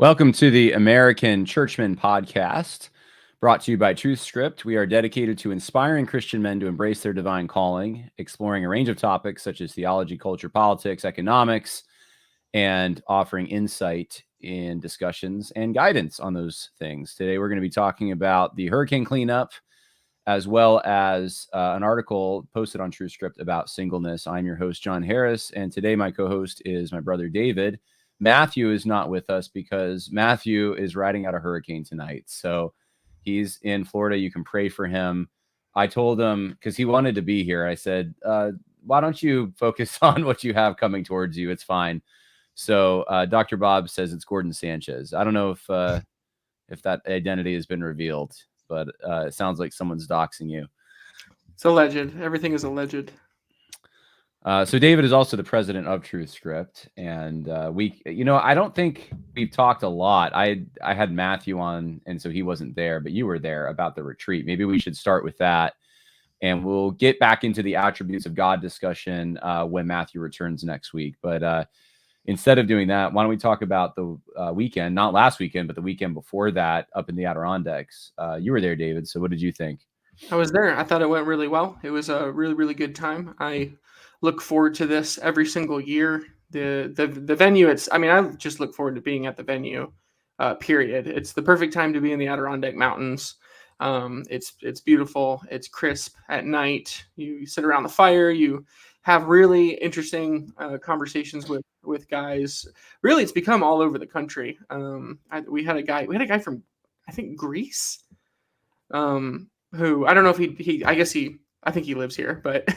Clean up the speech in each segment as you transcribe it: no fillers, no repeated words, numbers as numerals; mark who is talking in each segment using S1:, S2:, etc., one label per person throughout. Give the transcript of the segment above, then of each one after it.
S1: Welcome to the American Churchman podcast, brought to you by Truthscript. We are dedicated to inspiring Christian men to embrace their divine calling, exploring a range of topics such as theology, culture, politics, economics, and offering insight in discussions and guidance on those things. Today, we're going to be talking about the hurricane cleanup, as well as an article posted on Truthscript about singleness. I'm your host, John Harris, and today my co-host is my brother, David. Matthew is not with us because Matthew is riding out a hurricane tonight. So he's in Florida. You can pray for him. I told him, because he wanted to be here, I said, why don't you focus on what you have coming towards you? It's fine. So Dr. Bob says it's Gordon Sanchez. I don't know if that identity has been revealed, but it sounds like someone's doxing you.
S2: It's alleged. Everything is alleged.
S1: So David is also the president of Truthscript, and I don't think we've talked a lot. I had Matthew on, and so he wasn't there, but you were there about the retreat. Maybe we should start with that, and we'll get back into the attributes of God discussion when Matthew returns next week. But instead of doing that, why don't we talk about the weekend, not last weekend, but the weekend before that up in the Adirondacks. You were there, David, so what did you think?
S2: I was there. I thought it went really well. It was a really, really good time. I look forward to this every single year. The venue, I just look forward to being at the venue, period. It's the perfect time to be in the Adirondack Mountains. It's beautiful. It's crisp at night. You sit around the fire. You have really interesting conversations with guys. Really, it's become all over the country. We had a guy from, I think, Greece, who I don't know if I think he lives here, but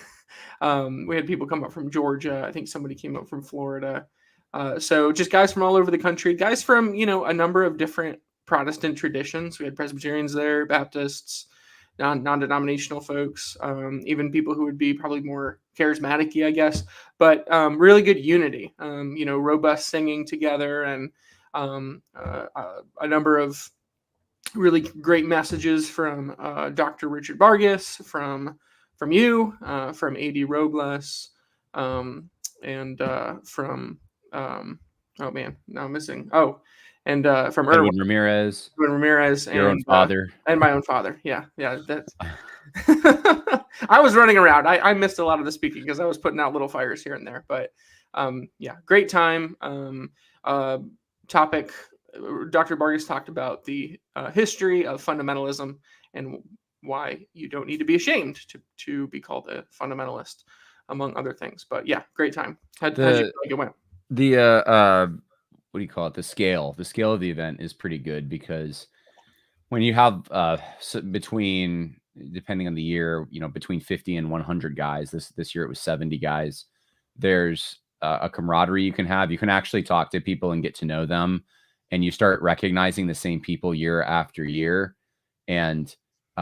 S2: we had people come up from Georgia. I think somebody came up from Florida. So just guys from all over the country, guys from, a number of different Protestant traditions. We had Presbyterians there, Baptists, non-denominational folks, even people who would be probably more charismatic-y, I guess, but really good unity, robust singing together, and a number of really great messages from Dr. Richard Vargas, from you, from A.D. Robles, and from oh man, now I'm missing. Oh, and from
S1: Edwin Ramirez,
S2: and
S1: your own father,
S2: and my own father. Yeah, that's. I was running around. I missed a lot of the speaking because I was putting out little fires here and there. But yeah, great time. Topic. Dr. Vargas talked about the history of fundamentalism and why you don't need to be ashamed to be called a fundamentalist, among other things. But yeah, great time. How'd you feel like it went?
S1: What do you call it? The scale of the event is pretty good, because when you have between, depending on the year, between 50 and 100 guys, this year it was 70 guys, there's a camaraderie you can have. You can actually talk to people and get to know them, and you start recognizing the same people year after year, and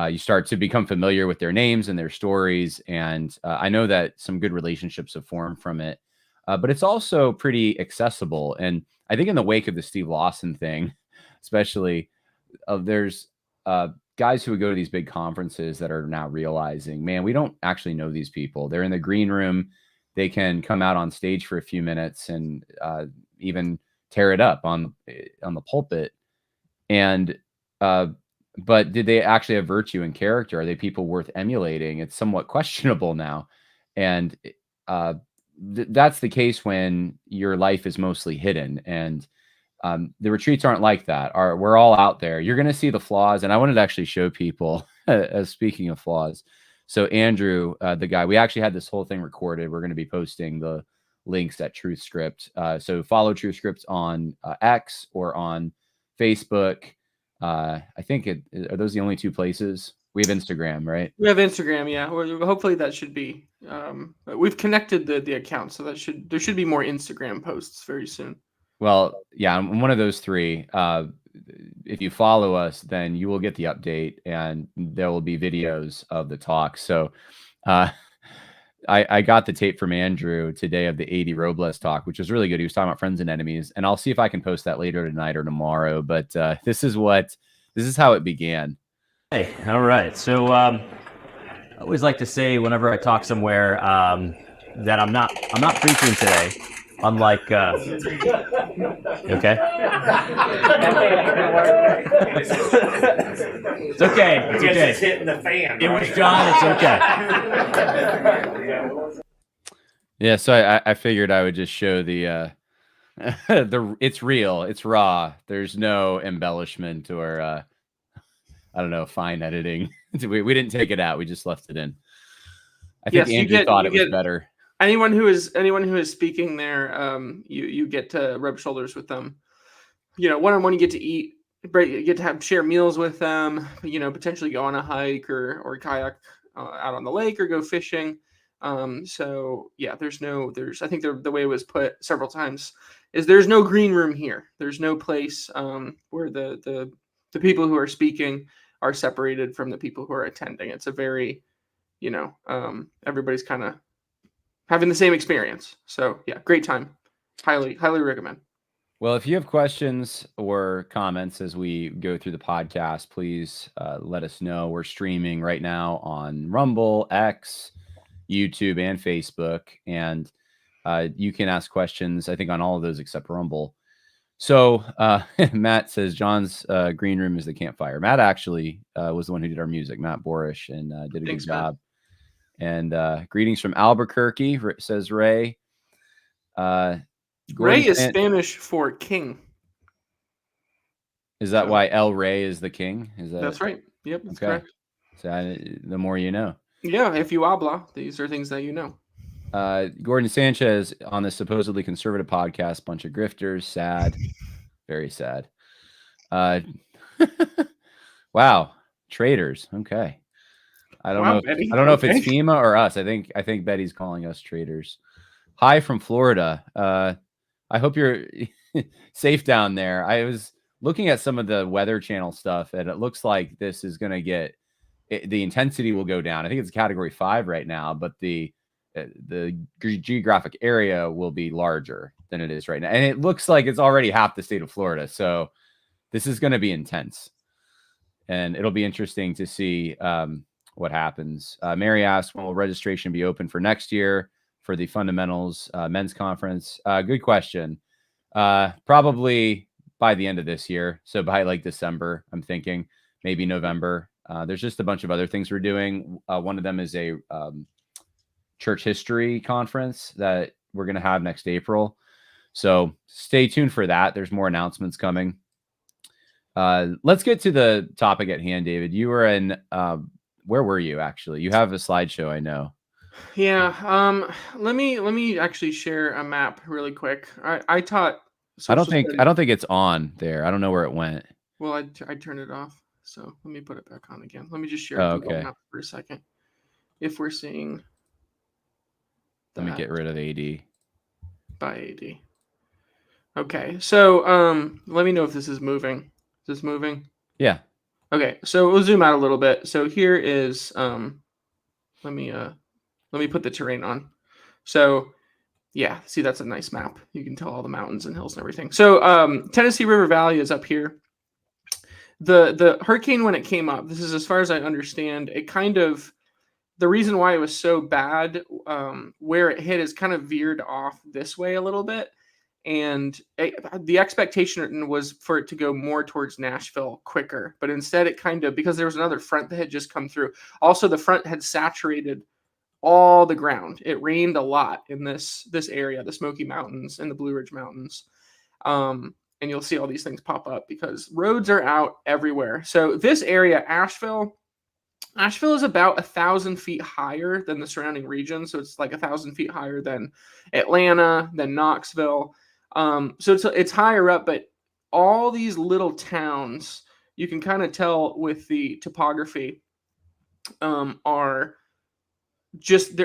S1: you start to become familiar with their names and their stories. And I know that some good relationships have formed from it, but it's also pretty accessible. And I think in the wake of the Steve Lawson thing, especially, there's guys who would go to these big conferences that are now realizing, man, we don't actually know these people. They're in the green room. They can come out on stage for a few minutes and even tear it up on the pulpit. And but did they actually have virtue and character? Are they people worth emulating? It's somewhat questionable now. And that's the case when your life is mostly hidden. And the retreats aren't like that. We're all out there. You're going to see the flaws. And I wanted to actually show people, as speaking of flaws. So Andrew, the guy, we actually had this whole thing recorded. We're going to be posting the links at Truthscript. So follow Truthscript on X or on Facebook. I think are those the only two places? We have Instagram, right?
S2: We have Instagram, yeah. Hopefully that should be. We've connected the account, so there should be more Instagram posts very soon.
S1: Well, yeah, I'm one of those three. If you follow us, then you will get the update, and there will be videos of the talk. So I got the tape from Andrew today of the A.D. Robles talk, which was really good. He was talking about friends and enemies, and I'll see if I can post that later tonight or tomorrow. But this is how it began.
S3: Hey, all right. So I always like to say whenever I talk somewhere that I'm not preaching today. Unlike Okay. It's okay. It's okay.
S4: It's hitting the fan.
S3: It was
S4: right?
S3: John. It's okay.
S1: Yeah, so I figured I would just show the it's real, it's raw. There's no embellishment or I don't know, fine editing. we didn't take it out. We just left it in. I think Andrew thought it was better.
S2: Anyone who is speaking there, you get to rub shoulders with them. One-on-one, you get to eat, you get to share meals with them. Potentially go on a hike or kayak out on the lake or go fishing. So yeah, I think the way it was put several times is there's no green room here. There's no place where the people who are speaking are separated from the people who are attending. It's a very, everybody's kind of having the same experience. So yeah, great time. Highly recommend.
S1: Well, if you have questions or comments as we go through the podcast, please let us know. We're streaming right now on Rumble, X, YouTube, and Facebook. And you can ask questions, I think, on all of those except Rumble. So Matt says John's green room is the campfire. Matt actually was the one who did our music, Matt Borish, and did a good job. And greetings from Albuquerque, says Ray.
S2: Ray is Spanish for king.
S1: Is that why El Rey is the king?
S2: That's right. Yep, that's correct.
S1: So the more you know.
S2: Yeah, if you habla, these are things that you know.
S1: Gordon Sanchez on the supposedly conservative podcast, bunch of grifters, sad, very sad. Wow, traitors. Okay, I don't know.
S2: Betty.
S1: I don't know if it's FEMA or us. I think Betty's calling us traitors. Hi from Florida. I hope you're safe down there. I was looking at some of the Weather Channel stuff, and it looks like this is going to get the intensity will go down. I think it's Category 5 right now, but the geographic area will be larger than it is right now. And it looks like it's already half the state of Florida. So this is going to be intense. And it'll be interesting to see what happens. Mary asked, when will registration be open for next year for the Fundamentals Men's Conference? Good question. Probably by the end of this year. So by like December, I'm thinking, maybe November. There's just a bunch of other things we're doing. One of them is a church history conference that we're going to have next April. So stay tuned for that. There's more announcements coming. Let's get to the topic at hand, David. You were in, where were you actually? You have a slideshow, I know.
S2: Yeah. Let me actually share a map really quick. I taught.
S1: I don't think it's on there. I don't know where it went.
S2: Well, I turned it off. So let me put it back on again. Let me just share
S1: a
S2: map for a second. If we're seeing.
S1: Let me get rid of AD.
S2: By AD. Okay. So let me know if this is moving. Is this moving?
S1: Yeah.
S2: Okay. So we'll zoom out a little bit. So here is let me put the terrain on. So yeah, see, that's a nice map. You can tell all the mountains and hills and everything. So Tennessee River Valley is up here. The hurricane, when it came up, this is as far as I understand, it kind of, the reason why it was so bad, where it hit is kind of veered off this way a little bit. And the expectation was for it to go more towards Nashville quicker. But instead it kind of, because there was another front that had just come through. Also, the front had saturated all the ground. It rained a lot in this area, the Smoky Mountains and the Blue Ridge Mountains. And you'll see all these things pop up because roads are out everywhere. So this area, Asheville is about 1,000 feet higher than the surrounding region. So it's like 1,000 feet higher than Atlanta, than Knoxville. So it's higher up, but all these little towns, you can kind of tell with the topography, are just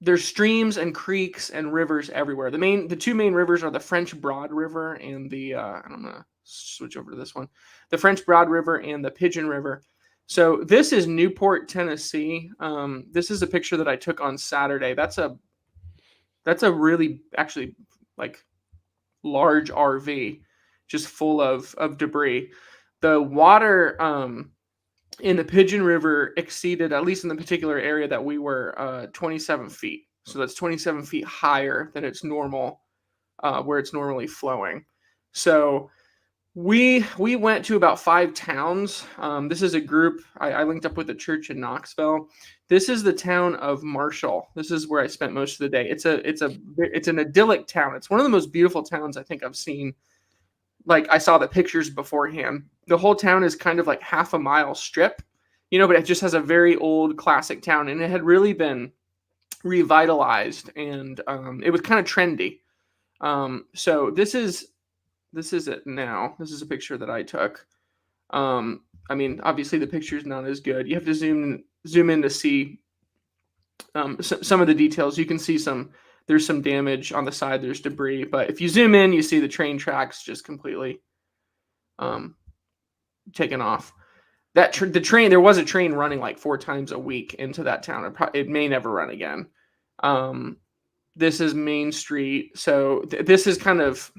S2: there's streams and creeks and rivers everywhere. The two main rivers are the French Broad River and and I'm gonna switch over to this one, the French Broad River and the Pigeon River. So this is Newport, Tennessee. This is a picture that I took on Saturday. That's a really actually like large RV, just full of debris. The water in the Pigeon River exceeded, at least in the particular area that we were, 27 feet. So that's 27 feet higher than its normal where it's normally flowing. So we went to about 5 towns. This is a group. I linked up with a church in Knoxville. This is the town of Marshall. This is where I spent most of the day. It's an idyllic town. It's one of the most beautiful towns I think I've seen. Like, I saw the pictures beforehand. The whole town is kind of like half a mile strip, but it just has a very old classic town, and it had really been revitalized, and it was kind of trendy. So this is it now. This is a picture that I took. I mean, obviously the picture is not as good. You have to zoom in to see some of the details. You can see there's some damage on the side. There's debris, but if you zoom in, you see the train tracks just completely taken off. The train, there was a train running like 4 times a week into that town. It may never run again. This is Main Street. So this is kind of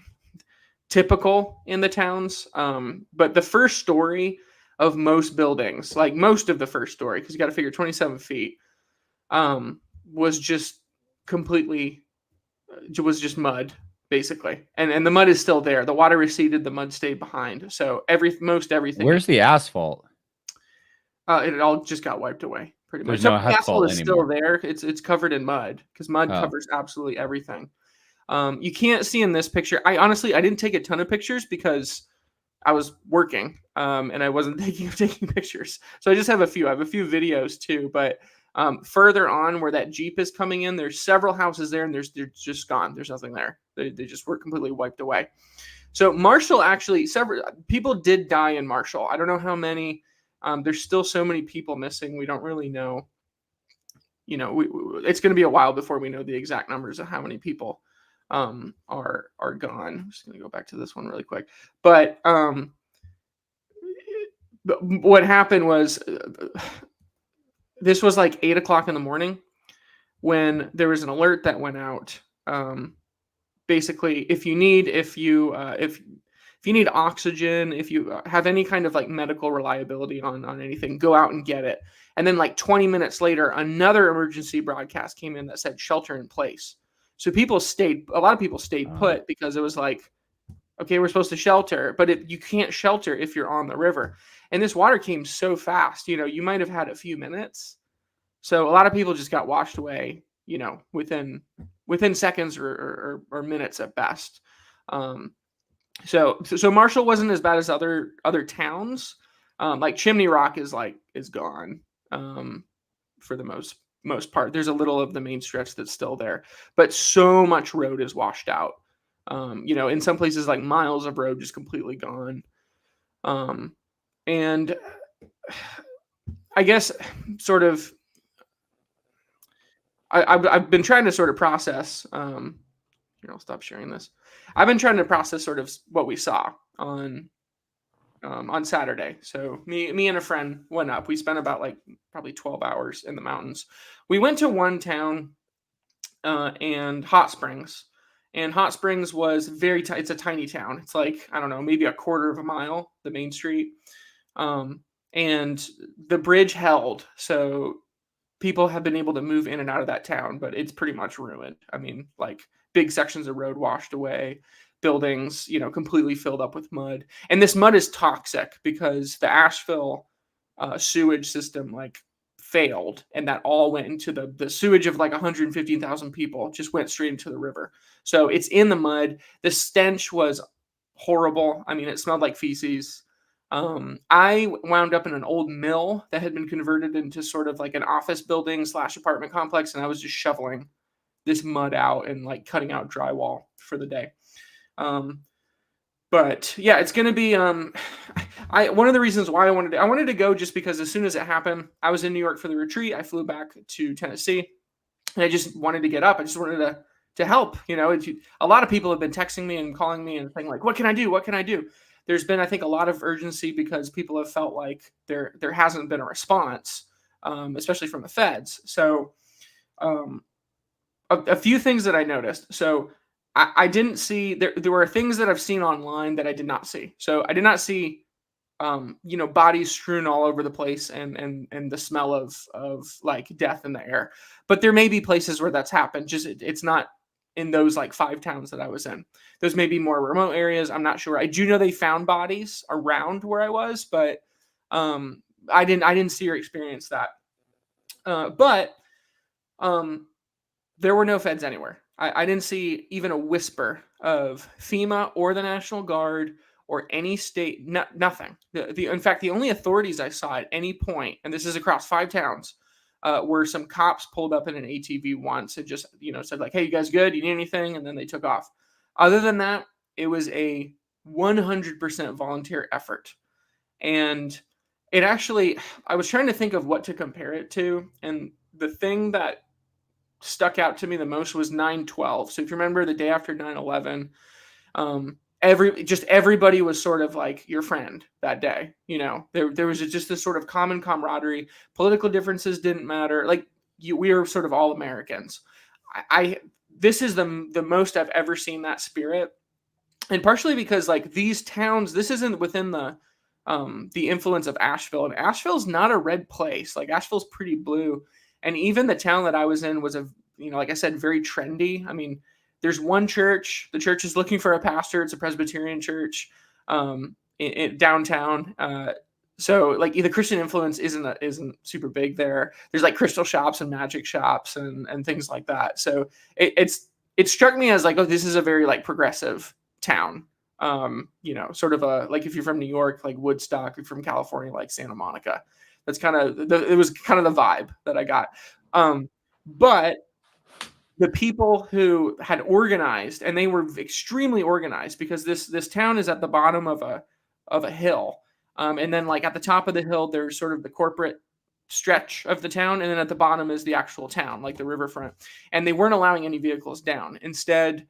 S2: typical in the towns. But the first story of most buildings, like most of the first story, because you got to figure 27 feet, was just completely, was just mud, basically. And the mud is still there. The water receded, the mud stayed behind. So most everything.
S1: Where's the asphalt?
S2: It all just got wiped away, pretty much.
S1: There's no
S2: asphalt
S1: asphalt
S2: is
S1: anymore.
S2: still there. It's covered in mud, because mud covers absolutely everything. You can't see in this picture. I didn't take a ton of pictures because I was working, and I wasn't thinking of taking pictures. So I just have a few. I have a few videos too, but further on where that Jeep is coming in, there's several houses there, and they're just gone. There's nothing there. They just were completely wiped away. So Marshall, actually, several people did die in Marshall. I don't know how many. There's still so many people missing. We don't really know. It's going to be a while before we know the exact numbers of how many people are gone. I'm just going to go back to this one really quick. But what happened was, this was like 8:00 in the morning when there was an alert that went out. Basically, if you need oxygen, if you have any kind of like medical reliability on anything, go out and get it. And then like 20 minutes later, another emergency broadcast came in that said shelter in place. So a lot of people stayed put, because it was like, okay, we're supposed to shelter, but you can't shelter if you're on the river. And this water came so fast, you might have had a few minutes. So a lot of people just got washed away, within seconds or minutes at best. So Marshall wasn't as bad as other towns. Like Chimney Rock is gone for the most part. There's a little of the main stretch that's still there, but so much road is washed out. In some places, like miles of road just completely gone. And I guess sort of, I've been trying to sort of process. Here, I'll stop sharing this. I've been trying to process sort of what we saw on Saturday. So me and a friend went up. We spent about probably 12 hours in the mountains. We went to one town and Hot Springs. And Hot Springs was it's a tiny town. It's like, I don't know, maybe a quarter of a mile, the main street. And the bridge held. So people have been able to move in and out of that town, but it's pretty much ruined. I mean, like big sections of road washed away, buildings, completely filled up with mud. And this mud is toxic because the Asheville sewage system failed, and that all went into the sewage of 115,000 people just went straight into the river. So it's in the mud. The stench was horrible. I mean, it smelled like feces. I wound up in an old mill that had been converted into sort of an office building / apartment complex, and I was just shoveling this mud out and cutting out drywall for the day. But yeah, it's going to be, one of the reasons why I wanted to go just because as soon as it happened, I was in New York for the retreat. I flew back to Tennessee, and I just wanted to get up. I just wanted to help. A lot of people have been texting me and calling me and saying what can I do? What can I do? There's been, I think, a lot of urgency because people have felt like there hasn't been a response, especially from the feds. So a few things that I noticed. So I didn't see, there were things that I've seen online that I did not see. So I did not see, bodies strewn all over the place and the smell of death in the air. But there may be places where that's happened. Just it's not in those like 5 towns that I was in. Those may be more remote areas. I'm not sure. I do know they found bodies around where I was, but I didn't see or experience that. But there were no feds anywhere. I didn't see even a whisper of FEMA or the National Guard or any state, nothing. In fact, the only authorities I saw at any point, and this is across 5 towns, were some cops pulled up in an ATV once and just, said like, "Hey, you guys good? You need anything?" And then they took off. Other than that, it was a 100% volunteer effort. And it actually, I was trying to think of what to compare it to. And the thing that stuck out to me the most was 9/12. So if you remember the day after 9/11, everybody was sort of like your friend that day. There was just this sort of common camaraderie. Political differences didn't matter. Like we were sort of all Americans. This is the most I've ever seen that spirit, and partially because like these towns, this isn't within the influence of Asheville, and Asheville's not a red place. Like Asheville's pretty blue. And even the town that I was in was like I said, very trendy. I mean, there's one church. The church is looking for a pastor. It's a Presbyterian church in downtown. So like the Christian influence isn't super big there. There's like crystal shops and magic shops and things like that. So it struck me as like, oh, this is a very like progressive town. Sort of like if you're from New York, like Woodstock, if you're from California, like Santa Monica. That's kind of it was kind of the vibe that I got. But the people who had organized, and they were extremely organized, because this town is at the bottom of a hill. And then like at the top of the hill, there's sort of the corporate stretch of the town. And then at the bottom is the actual town, like the riverfront. And they weren't allowing any vehicles down. Instead,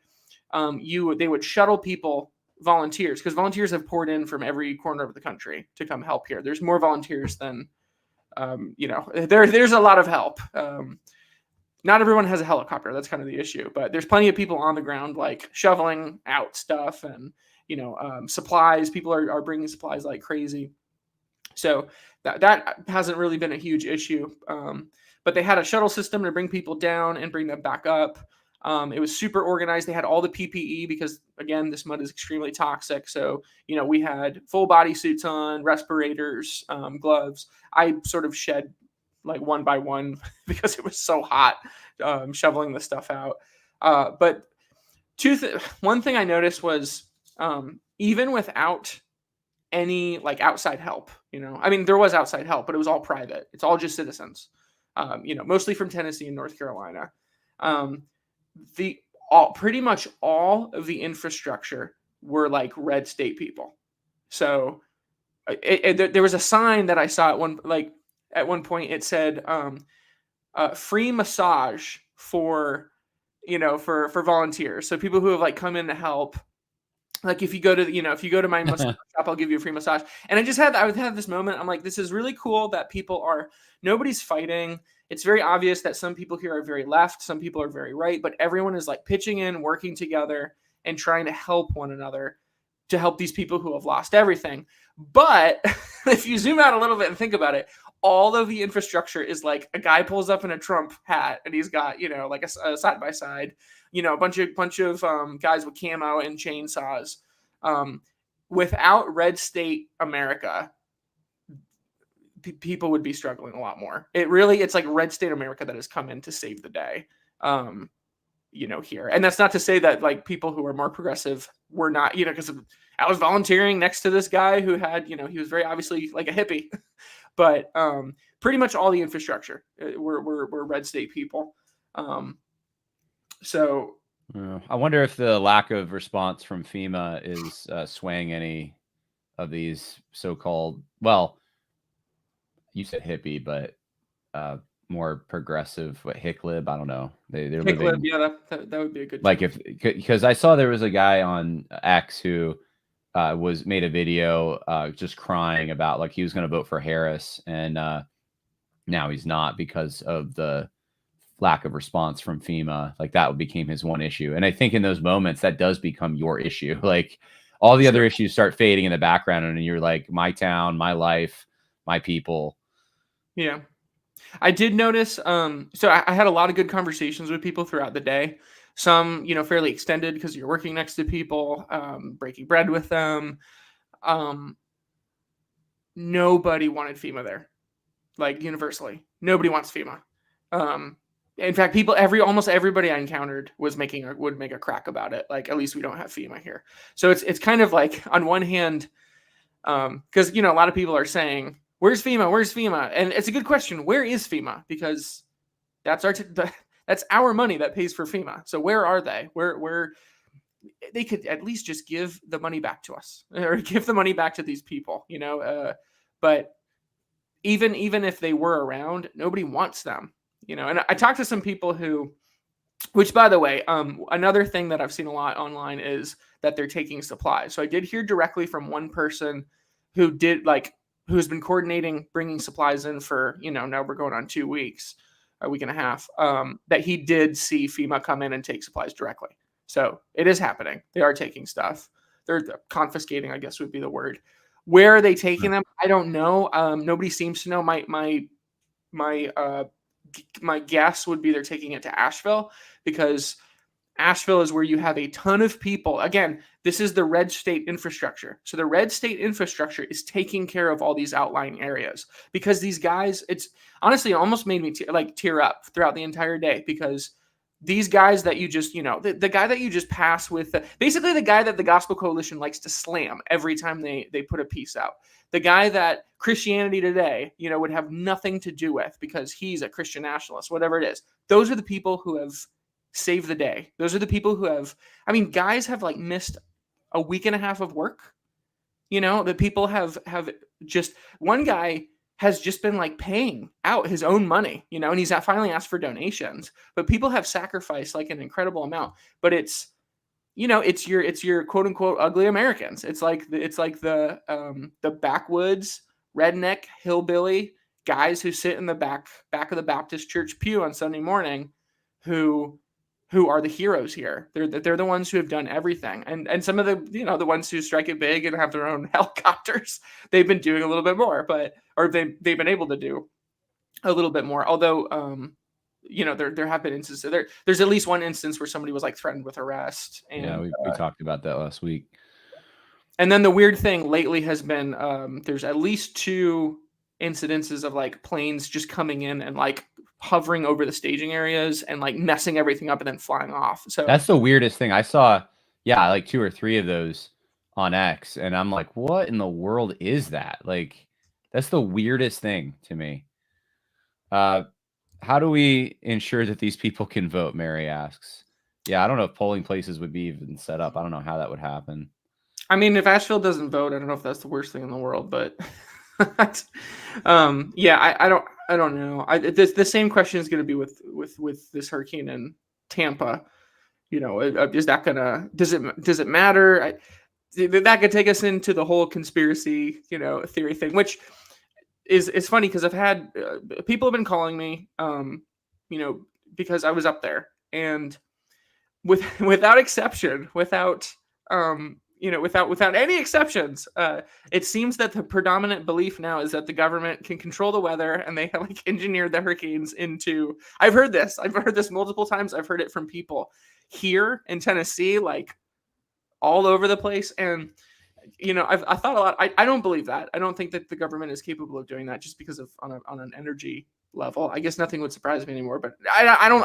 S2: they would shuttle people, volunteers, because volunteers have poured in from every corner of the country to come help here. There's more volunteers than, there's a lot of help. Not everyone has a helicopter. That's kind of the issue, but there's plenty of people on the ground, like shoveling out stuff and, supplies. People are bringing supplies like crazy. So that hasn't really been a huge issue. But they had a shuttle system to bring people down and bring them back up. It was super organized. They had all the PPE because, again, this mud is extremely toxic. So, we had full body suits on, respirators, gloves. I sort of shed like one by one because it was so hot, shoveling the stuff out. But one thing I noticed was even without any like outside help, I mean, there was outside help, but it was all private. It's all just citizens, mostly from Tennessee and North Carolina. Pretty much all of the infrastructure were like red state people. So there was a sign that I saw at one point. It said free massage for volunteers. So people who have like come in to help. Like if you go to my massage shop, I'll give you a free massage. And I would have this moment. I'm like, this is really cool that nobody's fighting. It's very obvious that some people here are very left, some people are very right, but everyone is like pitching in, working together, and trying to help one another to help these people who have lost everything. But if you zoom out a little bit and think about it, all of the infrastructure is like a guy pulls up in a Trump hat and he's got, like a side by side, a bunch of guys with camo and chainsaws. Without red state America, people would be struggling a lot more. It's like red state America that has come in to save the day, here. And that's not to say that like people who are more progressive were not, because I was volunteering next to this guy who had, he was very obviously like a hippie, but pretty much all the infrastructure were red state people. So
S1: I wonder if the lack of response from FEMA is swaying any of these so-called, well, you said hippie, but more progressive, HICLIB, I don't know. They're
S2: HICLIB,
S1: living,
S2: yeah, that would be a good
S1: like
S2: term.
S1: because I saw there was a guy on X who made a video just crying about like he was going to vote for Harris, and now he's not because of the lack of response from FEMA. Like that became his one issue. And I think in those moments that does become your issue. Like all the other issues start fading in the background, and you're like, my town, my life, my people.
S2: Yeah. I did notice, so I had a lot of good conversations with people throughout the day. some, fairly extended because you're working next to people, breaking bread with them. Nobody wanted FEMA there, like universally. Nobody wants FEMA. In fact, almost everybody I encountered would make a crack about it. Like, at least we don't have FEMA here. So it's kind of like, on one hand, because a lot of people are saying, "Where's FEMA? Where's FEMA?" And it's a good question. Where is FEMA? Because that's our money that pays for FEMA. So where are they? Where they could at least just give the money back to us, or give the money back to these people, but even if they were around, nobody wants them, and I talked to some people which, by the way, another thing that I've seen a lot online is that they're taking supplies. So I did hear directly from one person who's been coordinating bringing supplies in for, now we're going on 2 weeks, a week and a half, that he did see FEMA come in and take supplies directly. So it is happening. They are taking stuff. They're confiscating, I guess would be the word. Where are they taking them? I don't know. Nobody seems to know. My guess would be they're taking it to Asheville, because Asheville is where you have a ton of people. Again, this is the red state infrastructure. So the red state infrastructure is taking care of all these outlying areas, because these guys, it's honestly, it almost made me tear up throughout the entire day, because these guys that you just, the guy that you just pass with, basically the guy that the Gospel Coalition likes to slam every time they put a piece out. The guy that Christianity Today, would have nothing to do with because he's a Christian nationalist, whatever it is. Those are the people who have saved the day. Those are the people who have, guys have missed a week and a half of work. The people have just, one guy has just been quaying out his own money, and he's finally asked for donations, but people have sacrificed an incredible amount. But it's your quote unquote ugly Americans. It's like the backwoods redneck hillbilly guys who sit in the back of the Baptist church pew on Sunday morning, who are the heroes here. They're the ones who have done everything. And some of the, the ones who strike it big and have their own helicopters, they've been doing a little bit more, or they've been able to do a little bit more. Although, there have been instances, there's at least one instance where somebody was threatened with arrest. And
S1: yeah, we talked about that last week.
S2: And then the weird thing lately has been, there's at least 2 incidences of planes just coming in and hovering over the staging areas and messing everything up and then flying off. So
S1: that's the weirdest thing. I saw, 2 or 3 of those on X, and I'm like, what in the world is that? That's the weirdest thing to me. How do we ensure that these people can vote? Mary asks. Yeah, I don't know if polling places would be even set up. I don't know how that would happen.
S2: If Asheville doesn't vote, I don't know if that's the worst thing in the world, but yeah, I don't know. The same question is going to be with this hurricane in Tampa. Is that gonna, does it matter? That could take us into the whole conspiracy, theory thing, which is funny because I've had people have been calling me, because I was up there, and without exception, without any exceptions, it seems that the predominant belief now is that the government can control the weather, and they have engineered the hurricanes into. I've heard this multiple times. I've heard it from people here in Tennessee, all over the place. And I thought a lot. I don't believe that. I don't think that the government is capable of doing that, just because of on an energy level. I guess nothing would surprise me anymore. But I don't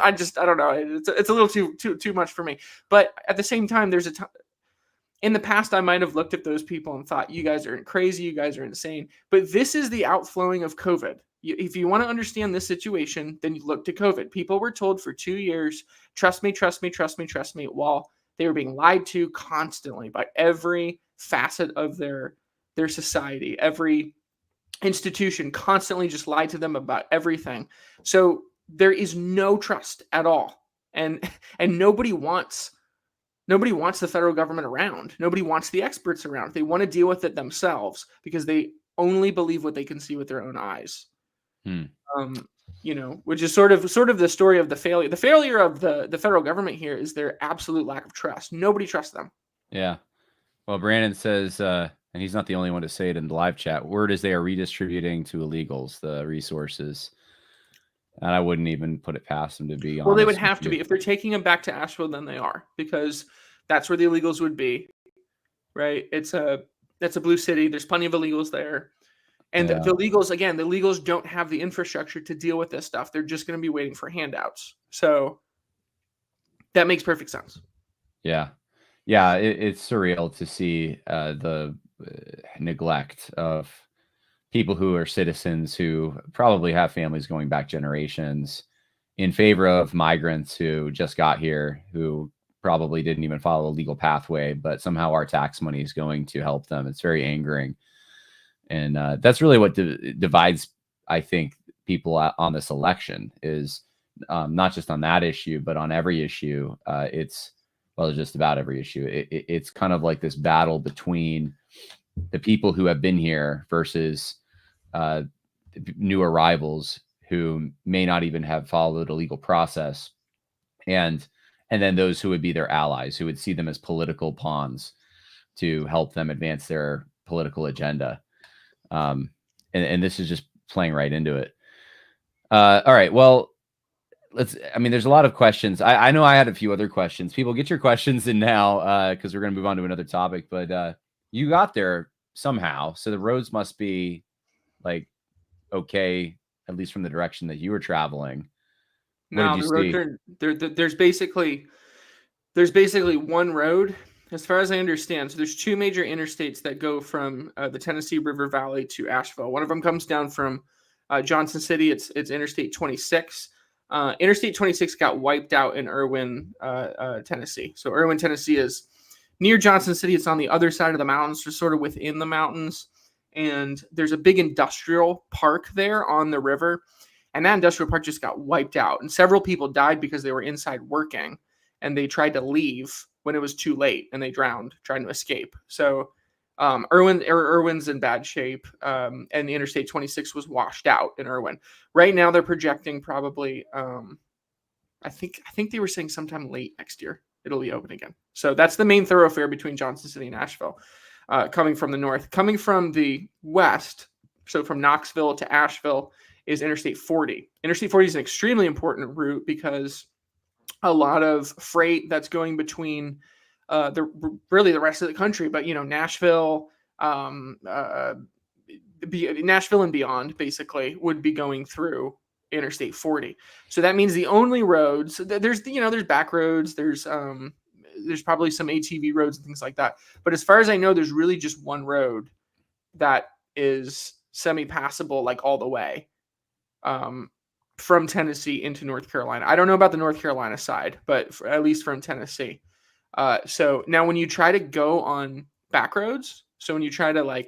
S2: know. It's a little too much for me. But at the same time, there's in the past, I might have looked at those people and thought, you guys are crazy, you guys are insane. But this is the outflowing of COVID. If you want to understand this situation, then you look to COVID. People were told for 2 years, trust me, while they were being lied to constantly by every facet of their society. Every institution constantly just lied to them about everything. So there is no trust at all. And nobody wants the federal government around. Nobody wants the experts around. They want to deal with it themselves because they only believe what they can see with their own eyes. Which is sort of the story of the failure. The failure of the federal government here is their absolute lack of trust. Nobody trusts them.
S1: Yeah. Well, Brandon says, and he's not the only one to say it in the live chat, word is they are redistributing to illegals the resources. And I wouldn't even put it past them, to be honest.
S2: Well, they would have to be. If they're taking them back to Asheville, then they are, because that's where the illegals would be, right? That's a blue city. There's plenty of illegals there. And
S1: Yeah.
S2: the illegals don't have the infrastructure to deal with this stuff. They're just going to be waiting for handouts. So that makes perfect sense.
S1: Yeah. Yeah. It's surreal to see the neglect of people who are citizens who probably have families going back generations in favor of migrants who just got here, who probably didn't even follow a legal pathway, but somehow our tax money is going to help them. It's very angering. And that's really what divides, I think, people on this election, is not just on that issue, but on every issue. It's just about every issue. It's kind of like this battle between the people who have been here versus new arrivals who may not even have followed a legal process, and then those who would be their allies, who would see them as political pawns to help them advance their political agenda. And this is just playing right into it. All right. Well, there's a lot of questions. I know I had a few other questions. People, get your questions in now, because we're going to move on to another topic, but you got there somehow. So the roads must be like, okay, at least from the direction that you were traveling.
S2: No, the roads there's basically one road, as far as I understand. So there's two major interstates that go from the Tennessee River Valley to Asheville. One of them comes down from Johnson City. It's Interstate 26. Interstate 26 got wiped out in Irwin, Tennessee. So Irwin, Tennessee is near Johnson City. It's on the other side of the mountains, just sort of within the mountains. And there's a big industrial park there on the river. And that industrial park just got wiped out. And several people died because they were inside working and they tried to leave when it was too late and they drowned trying to escape. So Irwin's in bad shape. And the Interstate 26 was washed out in Irwin. Right now they're projecting probably, I think they were saying sometime late next year it'll be open again. So that's the main thoroughfare between Johnson City and Asheville, coming from the north. Coming from the west, so from Knoxville to Asheville, is Interstate 40. Interstate 40 is an extremely important route because a lot of freight that's going between the rest of the country, but Nashville, Nashville and beyond, basically, would be going through Interstate 40. So that means the only roads, there's back roads, there's probably some ATV roads and things like that. But as far as I know, there's really just one road that is semi-passable, like all the way, from Tennessee into North Carolina. I don't know about the North Carolina side, but at least from Tennessee. So now when you try to go on back roads, so when you try to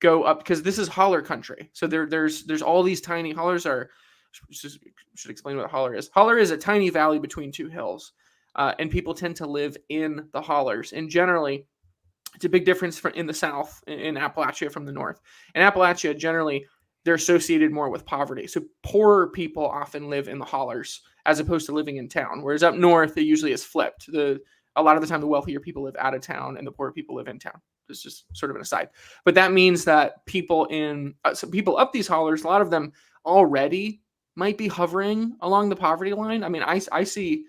S2: go up, because this is holler country. So there's all these tiny hollers should explain what a holler is. Holler is a tiny valley between two hills. And people tend to live in the hollers. And generally, it's a big difference in the South, in Appalachia from the North. In Appalachia, generally, they're associated more with poverty. So poorer people often live in the hollers as opposed to living in town. Whereas up north, it usually is flipped. A lot of the time, the wealthier people live out of town and the poorer people live in town. It's just sort of an aside. But that means that people up these hollers, a lot of them already might be hovering along the poverty line. I mean, I see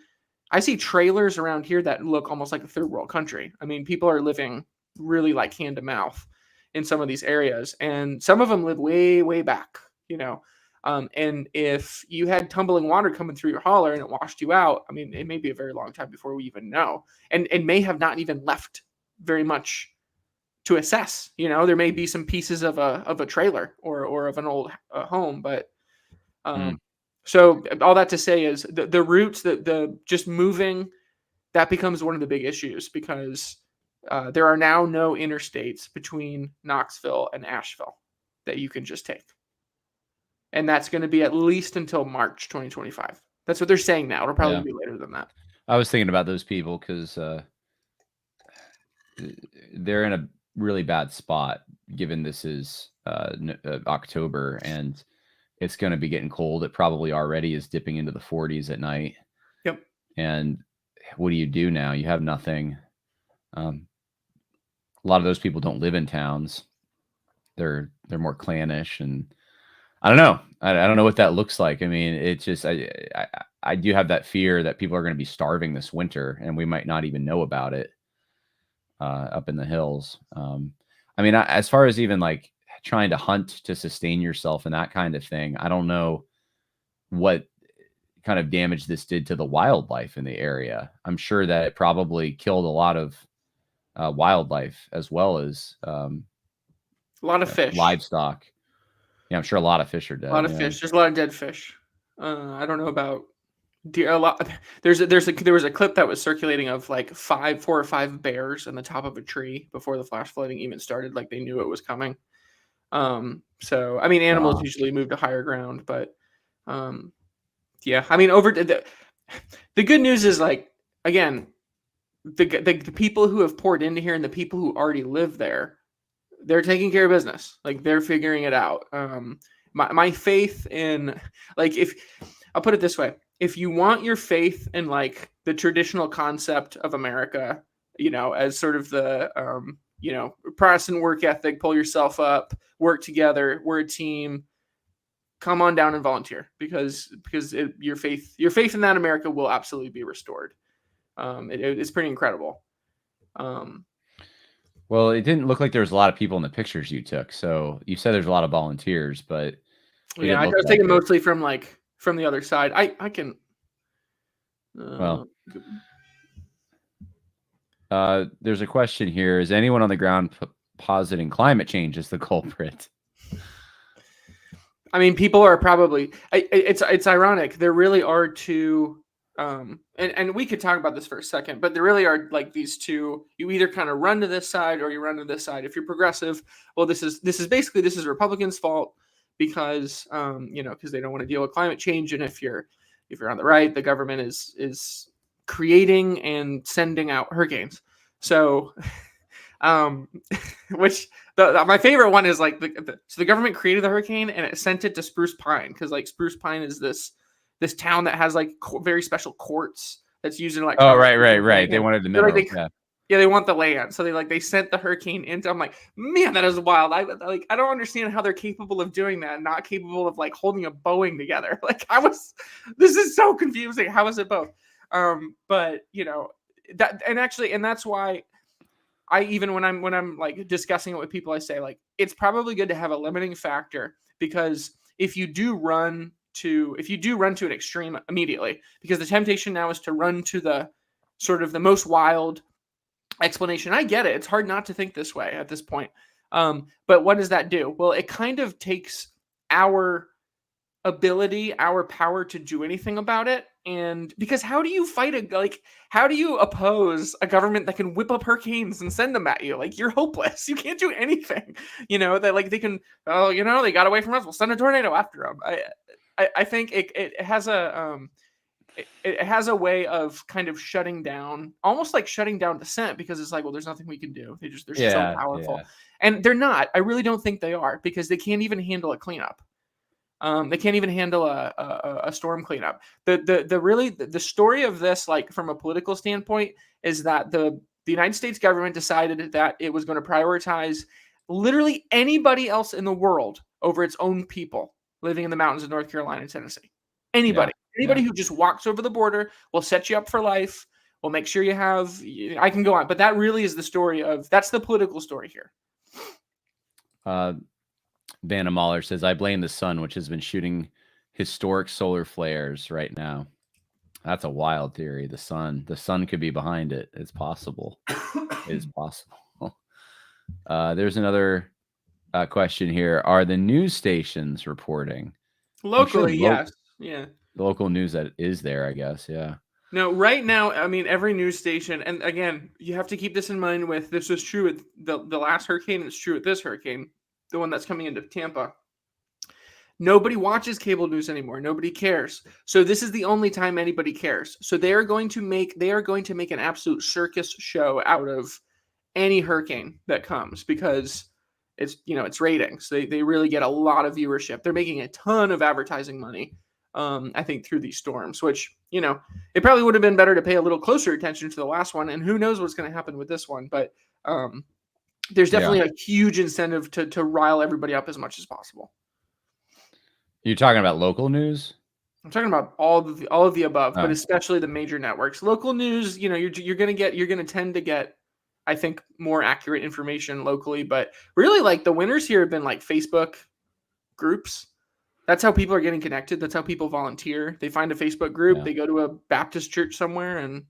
S2: trailers around here that look almost like a third world country. I mean, people are living really like hand to mouth in some of these areas, and some of them live way, way back, and if you had tumbling water coming through your holler and it washed you out, I mean, it may be a very long time before we even know, and may have not even left very much to assess. There may be some pieces of a trailer or of an old home, but so all that to say is the routes, the just moving, that becomes one of the big issues, because there are now no interstates between Knoxville and Asheville that you can just take. And that's going to be at least until March 2025. That's what they're saying now. It'll probably be later than that.
S1: I was thinking about those people because they're in a really bad spot, given this is October and it's going to be getting cold. It probably already is dipping into the 40s at night.
S2: Yep.
S1: And what do you do now? You have nothing. A lot of those people don't live in towns. They're more clannish, and I don't know. I don't know what that looks like. I mean, it's just I do have that fear that people are going to be starving this winter, and we might not even know about it up in the hills. I mean, as far as even like trying to hunt to sustain yourself and that kind of thing, I don't know what kind of damage this did to the wildlife in the area. I'm sure that it probably killed a lot of wildlife as well as
S2: A lot of fish.
S1: livestock. Yeah, I'm sure a lot of fish are dead.
S2: A lot of fish. There's a lot of dead fish. I don't know about deer. A lot. There was a clip that was circulating of like 4 or 5 bears on the top of a tree before the flash flooding even started. Like they knew it was coming. So I mean, animals usually move to higher ground, but yeah. I mean, the good news is like again, the people who have poured into here and the people who already live there, they're taking care of business. Like they're figuring it out. My faith in like, if I'll put it this way, if you want your faith in like the traditional concept of America, as sort of the, Protestant work ethic, pull yourself up, work together, we're a team, come on down and volunteer because your faith in that America will absolutely be restored. It's pretty incredible.
S1: Well, it didn't look like there was a lot of people in the pictures you took. So you said there's a lot of volunteers, but
S2: yeah, I was taking mostly from the other side. I can.
S1: There's a question here. Is anyone on the ground positing climate change as the culprit?
S2: I mean, people are probably. It's ironic. There really are two. And we could talk about this for a second, but there really are like these two. You either kind of run to this side or you run to this side. If you're progressive, well, this is Republicans' fault because because they don't want to deal with climate change, and if you're on the right, the government is creating and sending out hurricanes. So, which my favorite one is like so the government created the hurricane and it sent it to Spruce Pine because like Spruce Pine is this town that has like very special quartz that's used in like.
S1: Oh, right. They wanted the minerals.
S2: Yeah, they want the land. So they sent the hurricane into. I'm like, man, that is wild. I don't understand how they're capable of doing that, and not capable of like holding a Boeing together. Like this is so confusing. How is it both? But that, and that's why I even when I'm like discussing it with people, I say like it's probably good to have a limiting factor because if you do run to an extreme immediately, because the temptation now is to run to the sort of the most wild explanation. I get it. It's hard not to think this way at this point. But what does that do? Well, it kind of takes our ability, our power to do anything about it. And because how do you how do you oppose a government that can whip up hurricanes and send them at you? Like you're hopeless. You can't do anything, that like they can, they got away from us. We'll send a tornado after them. I think it has it has a way of kind of shutting down, almost like shutting down dissent, because it's like, well, there's nothing we can do. They're so powerful, and they're not. I really don't think they are, because they can't even handle a cleanup. They can't even handle a storm cleanup. The story of this, like from a political standpoint, is that the United States government decided that it was going to prioritize literally anybody else in the world over its own people living in the mountains of North Carolina and Tennessee. Anybody who just walks over the border will set you up for life. We'll make sure you have. I can go on, but that really is the story that's the political story here.
S1: Vanna Mahler says, I blame the sun, which has been shooting historic solar flares right now. That's a wild theory. The sun could be behind it. It's possible. It is possible. There's another question here. Are the news stations reporting?
S2: Locally, yes. Yeah.
S1: The local news that is there, I guess. Yeah.
S2: No, right now, I mean, every news station, and again, you have to keep this in mind with, this was true with the last hurricane, it's true with this hurricane, the one that's coming into Tampa. Nobody watches cable news anymore. Nobody cares. So this is the only time anybody cares. So they are going to make an absolute circus show out of any hurricane that comes, because it's, it's ratings. They really get a lot of viewership. They're making a ton of advertising money, I think, through these storms, which, it probably would have been better to pay a little closer attention to the last one. And who knows what's going to happen with this one. But there's definitely a huge incentive to rile everybody up as much as possible.
S1: You're talking about local news?
S2: I'm talking about all of the above, but
S1: Oh.
S2: especially the major networks. Local news, you're gonna tend to get, I think, more accurate information locally. But really, like the winners here have been like Facebook groups. That's how people are getting connected. That's how people volunteer. They find a Facebook group,
S1: Yeah.
S2: they go to a Baptist church somewhere, and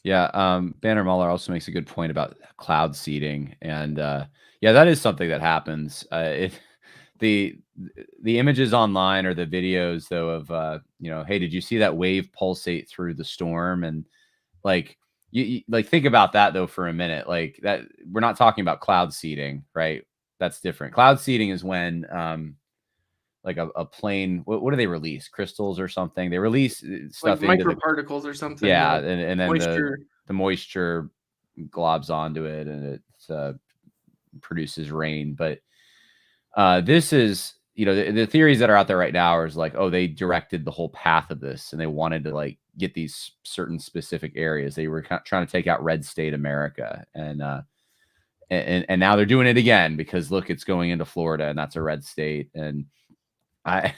S1: Yeah, Banner Muller also makes a good point about cloud seeding, and yeah, that is something that happens. The the images online or the videos though of hey, did you see that wave pulsate through the storm? And like you like think about that though for a minute. Like that, we're not talking about cloud seeding, right? That's different. Cloud seeding is when like a plane. What do they release? Crystals or something? They release
S2: like
S1: stuff into the
S2: microparticles or something.
S1: yeah,
S2: Like
S1: and then
S2: moisture.
S1: the moisture globs onto it and it produces rain. But this is, the theories that are out there right now are like, oh, they directed the whole path of this and they wanted to like get these certain specific areas. They were trying to take out red state America, and now they're doing it again because look, it's going into Florida and that's a red state. And I,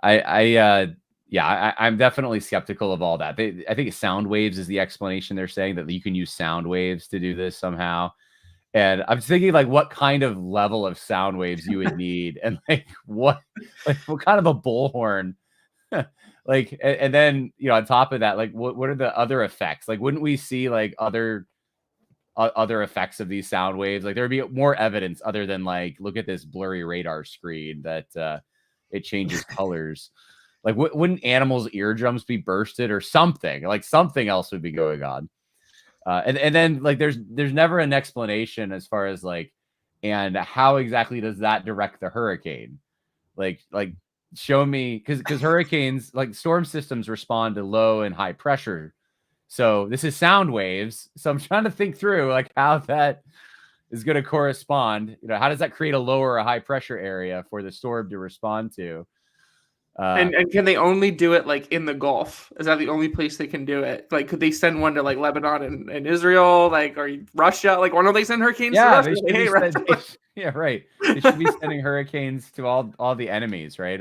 S1: I'm definitely skeptical of all that. I think sound waves is the explanation. They're saying that you can use sound waves to do this somehow. And I'm thinking like what kind of level of sound waves you would need and like what kind of a bullhorn, like, and then, on top of that, like what are the other effects? Like, wouldn't we see like other effects of these sound waves? Like there'd be more evidence other than like, look at this blurry radar screen that it changes colors. Like, wouldn't animals' eardrums be bursted or something? Like something else would be going on. And then like there's never an explanation as far as like, and how exactly does that direct the hurricane? Like show me, because hurricanes, like storm systems, respond to low and high pressure. So this is sound waves. So I'm trying to think through like how that is going to correspond. How does that create a low or a high pressure area for the storm to respond to?
S2: And can they only do it like in the Gulf? Is that the only place they can do it? Like, could they send one to like Lebanon and Israel, like, or Russia? Like, why don't they send hurricanes to Russia?
S1: Yeah, right. They should be sending hurricanes to all the enemies, right?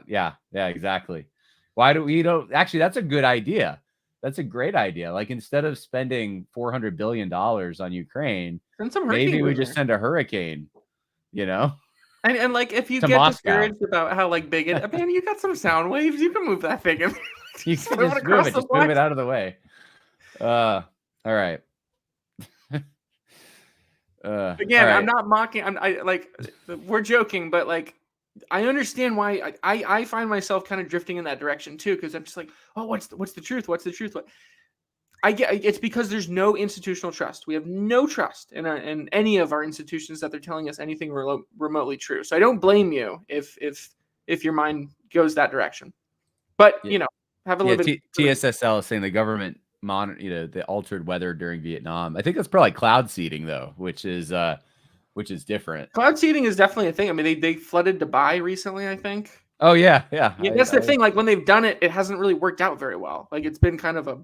S1: Yeah, exactly. Why do we don't actually? That's a good idea. That's a great idea. Like instead of spending $400 billion on Ukraine,
S2: send some
S1: maybe we just send a hurricane.
S2: And like if you
S1: to
S2: get
S1: Moscow.
S2: discouraged about how like big it, man, you got some sound waves, you can move that thing.
S1: You can just move it out of the way. All right.
S2: Again, I'm not mocking. We're joking, but like I understand why I find myself kind of drifting in that direction too, because I'm just like, oh, what's the truth? What's the truth? I get it's because there's no institutional trust. We have no trust in any of our institutions that they're telling us anything remotely true. So I don't blame you if your mind goes that direction. But have a little bit.
S1: TSSL is saying the government monitor the altered weather during Vietnam. I think that's probably cloud seeding though, which is different.
S2: Cloud seeding is definitely a thing. I mean, they flooded Dubai recently, I think.
S1: Oh yeah.
S2: That's the thing. Like when they've done it, it hasn't really worked out very well. Like it's been kind of a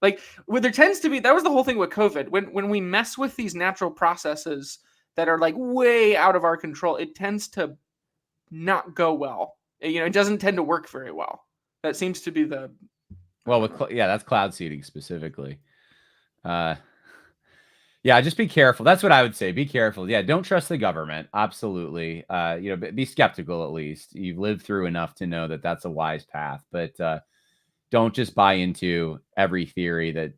S2: like where there tends to be, that was the whole thing with COVID. When we mess with these natural processes that are like way out of our control, it tends to not go well. It doesn't tend to work very well. That seems to be the
S1: that's cloud seeding specifically. Yeah, just be careful. That's what I would say. Be careful. Yeah, don't trust the government. Absolutely. Be skeptical at least. You've lived through enough to know that that's a wise path, but don't just buy into every theory that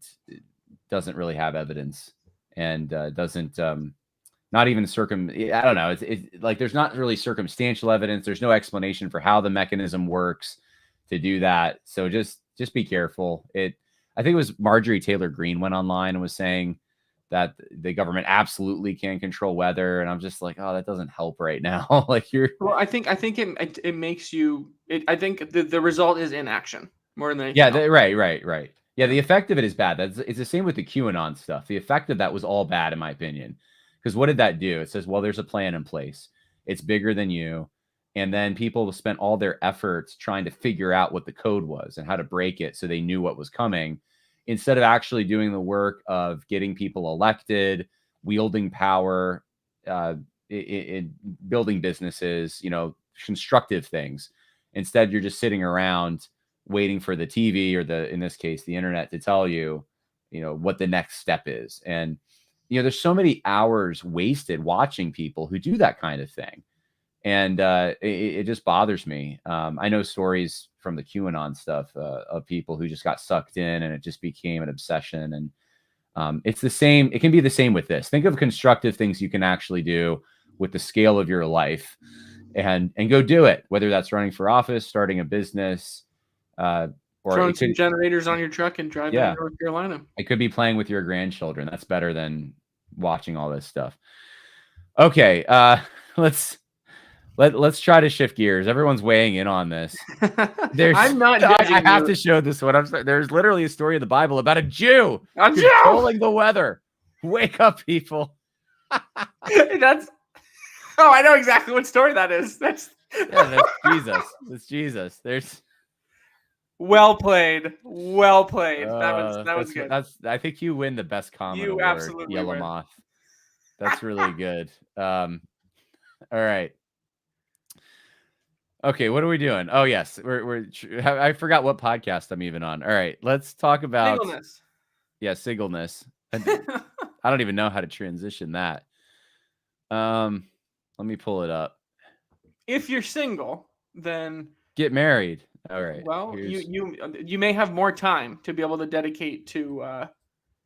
S1: doesn't really have evidence and doesn't not even I don't know. It's like there's not really circumstantial evidence. There's no explanation for how the mechanism works to do that. So just be careful. I think it was Marjorie Taylor Greene went online and was saying that the government absolutely can control weather, and I'm just like, oh, that doesn't help right now. Like
S2: well, I think it makes you. I think the result is inaction. More than anything else.
S1: Right. Yeah, the effect of it is bad. It's the same with the QAnon stuff. The effect of that was all bad, in my opinion. Because what did that do? It says, well, there's a plan in place. It's bigger than you. And then people spent all their efforts trying to figure out what the code was and how to break it so they knew what was coming, instead of actually doing the work of getting people elected, wielding power, in building businesses, constructive things. Instead, you're just sitting around waiting for the TV or in this case, the internet to tell you, what the next step is. And, there's so many hours wasted watching people who do that kind of thing. And it just bothers me. I know stories from the QAnon stuff of people who just got sucked in and it just became an obsession. And it's the same. It can be the same with this. Think of constructive things you can actually do with the scale of your life and go do it, whether that's running for office, starting a business, or
S2: throwing some generators on your truck and driving to North Carolina.
S1: It could be playing with your grandchildren. That's better than watching all this stuff. Okay, let's try to shift gears. Everyone's weighing in on this.
S2: I'm not judging
S1: I have to show this one. There's literally a story in the Bible about a Jew controlling the weather. Wake up, people.
S2: I know exactly what story that is. That's
S1: Jesus. That's Jesus. There's
S2: well played. That was good.
S1: I think you win the best comment
S2: You
S1: award,
S2: absolutely
S1: Yellow
S2: win.
S1: Moth. That's really good. All right. Okay, what are we doing? Oh yes, I forgot what podcast I'm even on. All right, let's talk about
S2: Singleness.
S1: Yeah, singleness. I don't even know how to transition that. Let me pull it up.
S2: If you're single, then
S1: get married. All right.
S2: Well, you may have more time to be able to dedicate to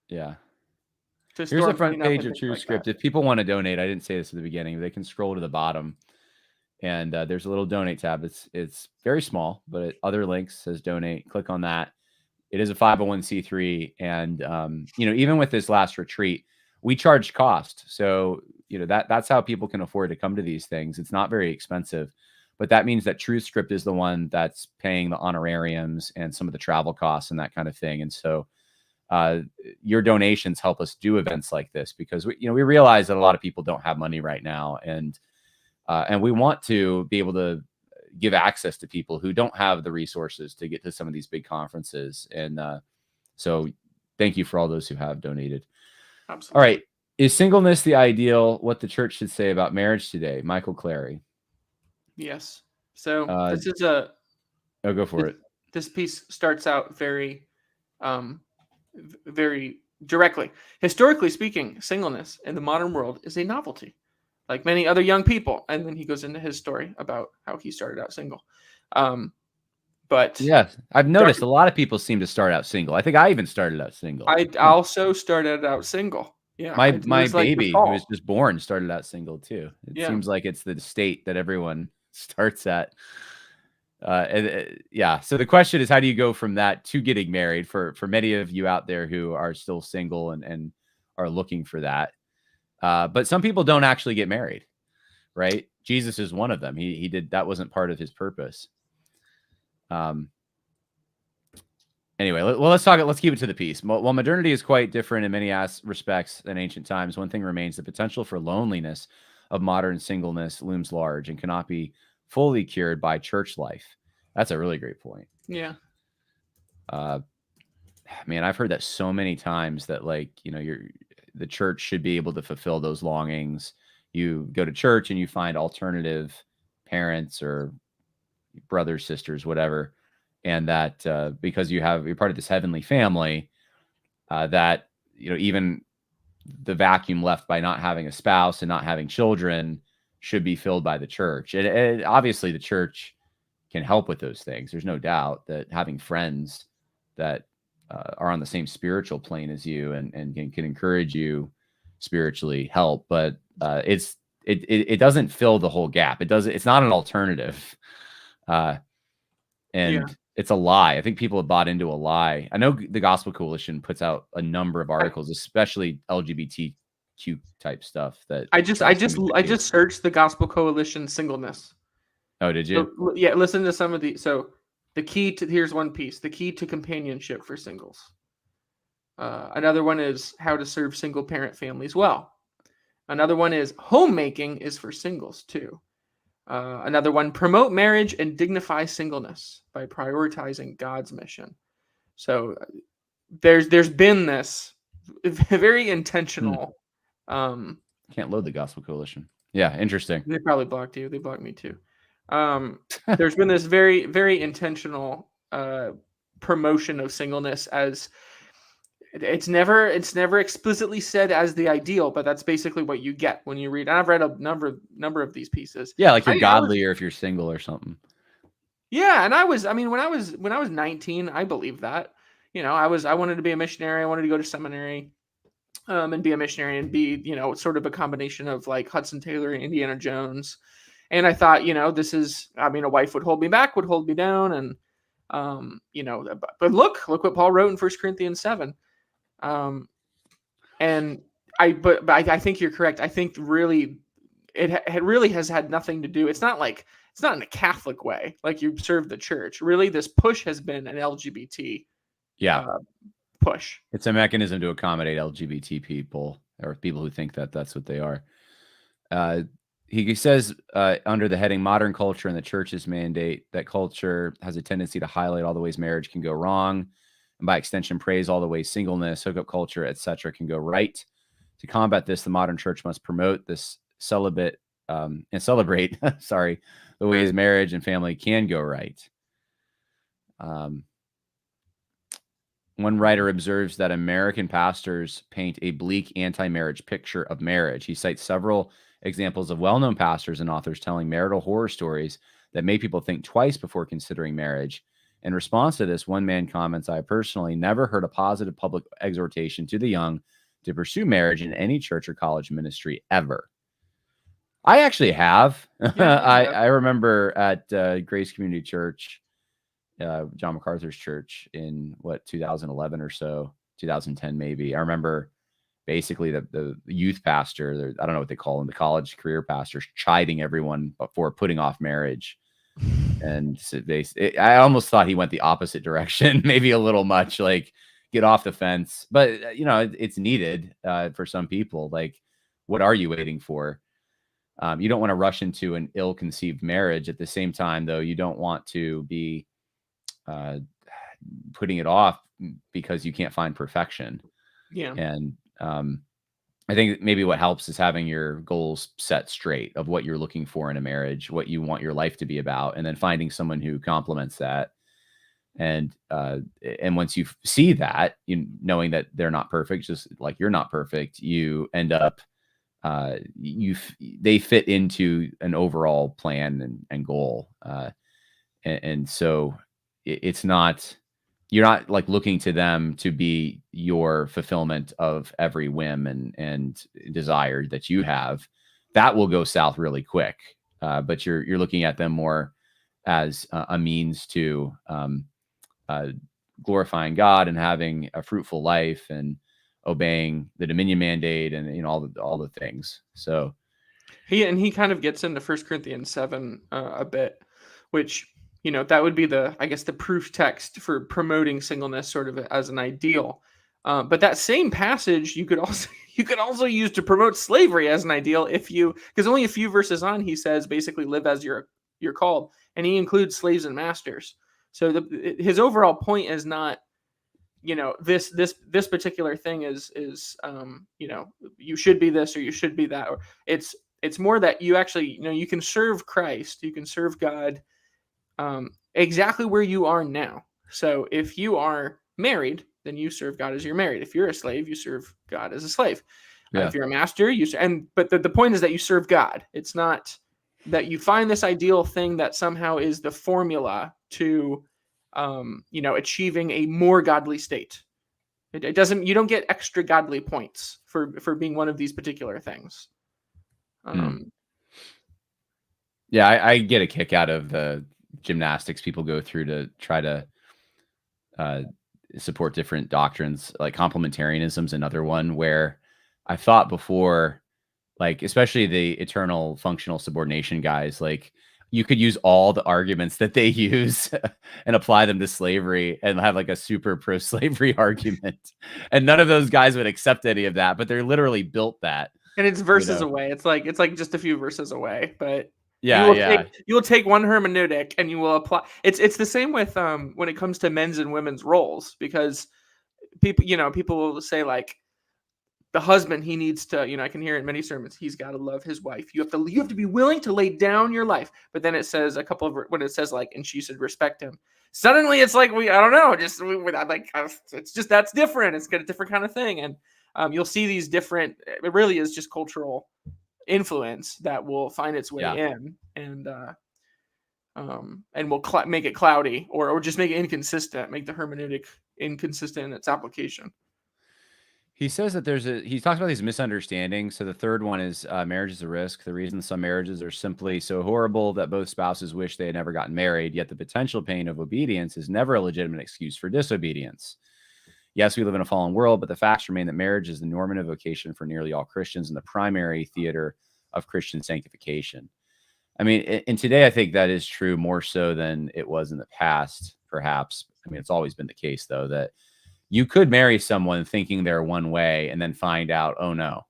S1: Here's the front page of Truthscript. If people want to donate, I didn't say this at the beginning, but they can scroll to the bottom. And there's a little donate tab. It's very small, but other links says donate. Click on that. It is a 501c3. And, even with this last retreat, we charge cost. So, that's how people can afford to come to these things. It's not very expensive, but that means that Truthscript is the one that's paying the honorariums and some of the travel costs and that kind of thing. And so your donations help us do events like this because we realize that a lot of people don't have money right now. And we want to be able to give access to people who don't have the resources to get to some of these big conferences. And so thank you for all those who have donated.
S2: Absolutely.
S1: All right. Is singleness the ideal? What the church should say about marriage today? Michael Clary.
S2: Yes. So this is
S1: go for it.
S2: This piece starts out very directly. Historically speaking, singleness in the modern world is a novelty. Like many other young people. And then he goes into his story about how he started out single. But
S1: yeah, I've noticed a lot of people seem to start out single. I think I even started out single.
S2: I also started out single. Yeah.
S1: My baby who was just born started out single too. It seems like it's the state that everyone starts at. So the question is, how do you go from that to getting married for many of you out there who are still single and are looking for that? But some people don't actually get married, right? Jesus is one of them. He did, that wasn't part of his purpose. Anyway, let's keep it to the piece. While modernity is quite different in many respects than ancient times, one thing remains: the potential for loneliness of modern singleness looms large and cannot be fully cured by church life. That's a really great point.
S2: Yeah.
S1: Man, I've heard that so many times that the church should be able to fulfill those longings. You go to church and you find alternative parents or brothers, sisters, whatever. And that because you're part of this heavenly family, that, even the vacuum left by not having a spouse and not having children should be filled by the church. And obviously the church can help with those things. There's no doubt that having friends that are on the same spiritual plane as you and can encourage you spiritually help, but it doesn't fill the whole gap. It's not an alternative. It's a lie. I think people have bought into a lie. I know the Gospel Coalition puts out a number of articles, especially LGBTQ type stuff. That
S2: I just searched the Gospel Coalition singleness.
S1: Oh, did you?
S2: So, yeah, listen to some of the. So here's one piece: the key to companionship for singles. Another one is how to serve single parent families well. Another one is homemaking is for singles too. Another one, promote marriage and dignify singleness by prioritizing God's mission. So there's been this very intentional.
S1: Can't load the Gospel Coalition. Yeah, interesting.
S2: They probably blocked you. They blocked me too. There's been this very, very intentional promotion of singleness as it's never explicitly said as the ideal, but that's basically what you get when you read. And I've read a number of these pieces.
S1: Yeah, like you're
S2: I was,
S1: godly or if you're single or something.
S2: yeah, and I mean, when I was 19, I believed that. I wanted to be a missionary. I wanted to go to seminary, and be a missionary and be, sort of a combination of like Hudson Taylor and Indiana Jones. And I thought, a wife would hold me back, would hold me down, and but look what Paul wrote in 1 Corinthians 7. And but I think you're correct. I think really it really has had nothing to do. It's not in a Catholic way, like you serve the church. Really, this push has been an LGBT push.
S1: It's a mechanism to accommodate LGBT people or people who think that that's what they are. He says under the heading modern culture and the church's mandate that culture has a tendency to highlight all the ways marriage can go wrong, and by extension praise all the ways singleness, hookup culture, etc. can go right. To combat this, the modern church must promote this celibate and celebrate the ways marriage and family can go right. One writer observes that American pastors paint a bleak anti-marriage picture of marriage. He cites several examples of well-known pastors and authors telling marital horror stories that make people think twice before considering marriage. In response to this, one man comments, "I personally never heard a positive public exhortation to the young to pursue marriage in any church or college ministry ever." I actually have.
S2: Yeah,
S1: I remember at Grace Community Church, John MacArthur's church in 2011 or so, 2010 maybe. I remember basically the youth pastor, I don't know what they call him, the college career pastors, chiding everyone for putting off marriage. And so I almost thought he went the opposite direction, maybe a little much, like get off the fence. But it's needed for some people. Like, what are you waiting for? You don't want to rush into an ill-conceived marriage. At the same time, though, you don't want to be putting it off because you can't find perfection.
S2: Yeah.
S1: And I think maybe what helps is having your goals set straight of what you're looking for in a marriage, what you want your life to be about, and then finding someone who complements that. And once you see that, knowing that they're not perfect, just like you're not perfect, you end up they fit into an overall plan and goal. And so it's not, you're not like looking to them to be your fulfillment of every whim and desire that you have. That will go south really quick. But you're looking at them more as a means to glorifying God and having a fruitful life and obeying the dominion mandate and all the things. So
S2: he kind of gets into 1 Corinthians 7 a bit, which that would be the proof text for promoting singleness sort of as an ideal. But that same passage you could also use to promote slavery as an ideal because only a few verses on he says basically live as you're called, and he includes slaves and masters. So his overall point is not this particular thing is you should be this or you should be that, or it's more that you actually you can serve Christ, you can serve God exactly where you are now. So if you are married, then you serve God as you're married. If you're a slave, you serve God as a slave.
S1: Yeah.
S2: If you're a master, but the point is that you serve God. It's not that you find this ideal thing that somehow is the formula to achieving a more godly state. It doesn't, you don't get extra godly points for being one of these particular things.
S1: Yeah, I get a kick out of the gymnastics people go through to try to support different doctrines. Like complementarianism is another one where I thought before, like especially the eternal functional subordination guys, like you could use all the arguments that they use and apply them to slavery and have like a super pro-slavery argument. And none of those guys would accept any of that, but they're literally built that.
S2: And it's verses away. It's like just a few verses away, but
S1: you
S2: will take one hermeneutic and you will apply. It's the same with when it comes to men's and women's roles, because people will say like, the husband, he needs to, I can hear in many sermons, he's got to love his wife. You have to be willing to lay down your life. But then it says when it says like, and she should respect him. Suddenly it's like, I don't know, it's just, that's different. It's got a different kind of thing. And you'll see these different, it really is just cultural influence that will find its way in and will make it cloudy or just make it inconsistent, make the hermeneutic inconsistent in its application.
S1: He says that he talks about these misunderstandings. So the third one is marriage is a risk. The reason some marriages are simply so horrible that both spouses wish they had never gotten married, yet the potential pain of obedience is never a legitimate excuse for disobedience. Yes, we live in a fallen world, but the facts remain that marriage is the normative vocation for nearly all Christians and the primary theater of Christian sanctification. I mean, and today I think that is true more so than it was in the past, perhaps. I mean, it's always been the case, though, that you could marry someone thinking they're one way and then find out, oh, no,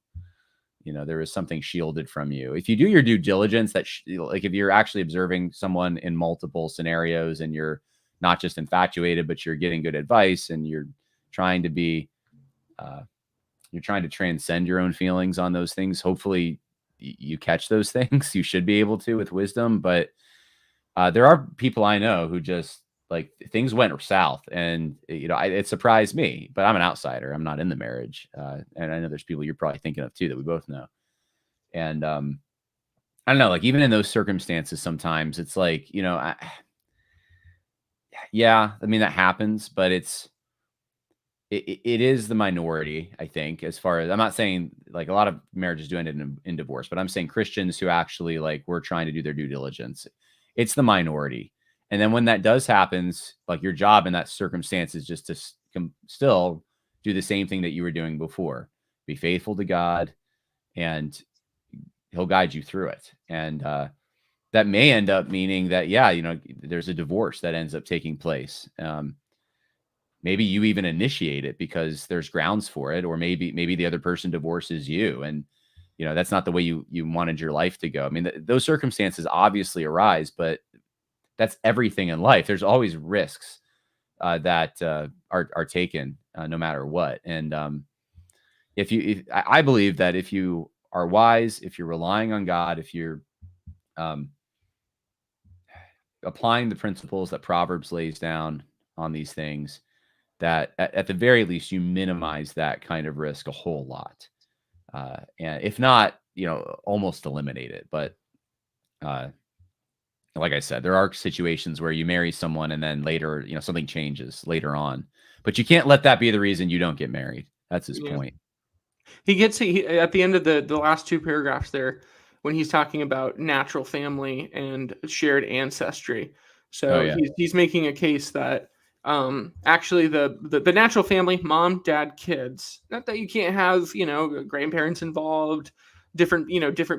S1: there is something shielded from you. If you do your due diligence, like if you're actually observing someone in multiple scenarios and you're not just infatuated, but you're getting good advice and you're trying to transcend your own feelings on those things. Hopefully you catch those things. You should be able to with wisdom, but there are people I know who just like things went south and, it surprised me, but I'm an outsider. I'm not in the marriage. And I know there's people you're probably thinking of too, that we both know. And I don't know, like even in those circumstances, sometimes it's like, I mean, that happens, but it is the minority, I think, as far as I'm not saying like a lot of marriages do end in divorce, but I'm saying Christians who actually like were trying to do their due diligence. It's the minority. And then when that does happens, like your job in that circumstance is just to still do the same thing that you were doing before. Be faithful to God and he'll guide you through it. And that may end up meaning that, there's a divorce that ends up taking place. Maybe you even initiate it because there's grounds for it, or maybe the other person divorces you, and that's not the way you wanted your life to go. I mean, those circumstances obviously arise, but that's everything in life. There's always risks that are taken no matter what. And I believe that if you are wise, if you're relying on God, if you're applying the principles that Proverbs lays down on these things, that at the very least you minimize that kind of risk a whole lot, and if not, almost eliminate it. But like I said, there are situations where you marry someone and then later, something changes later on, but you can't let that be the reason you don't get married. That's his point.
S2: He gets at the end of the last two paragraphs there, when he's talking about natural family and shared ancestry. So he's making a case that actually the natural family, mom, dad, kids, not that you can't have, grandparents involved, different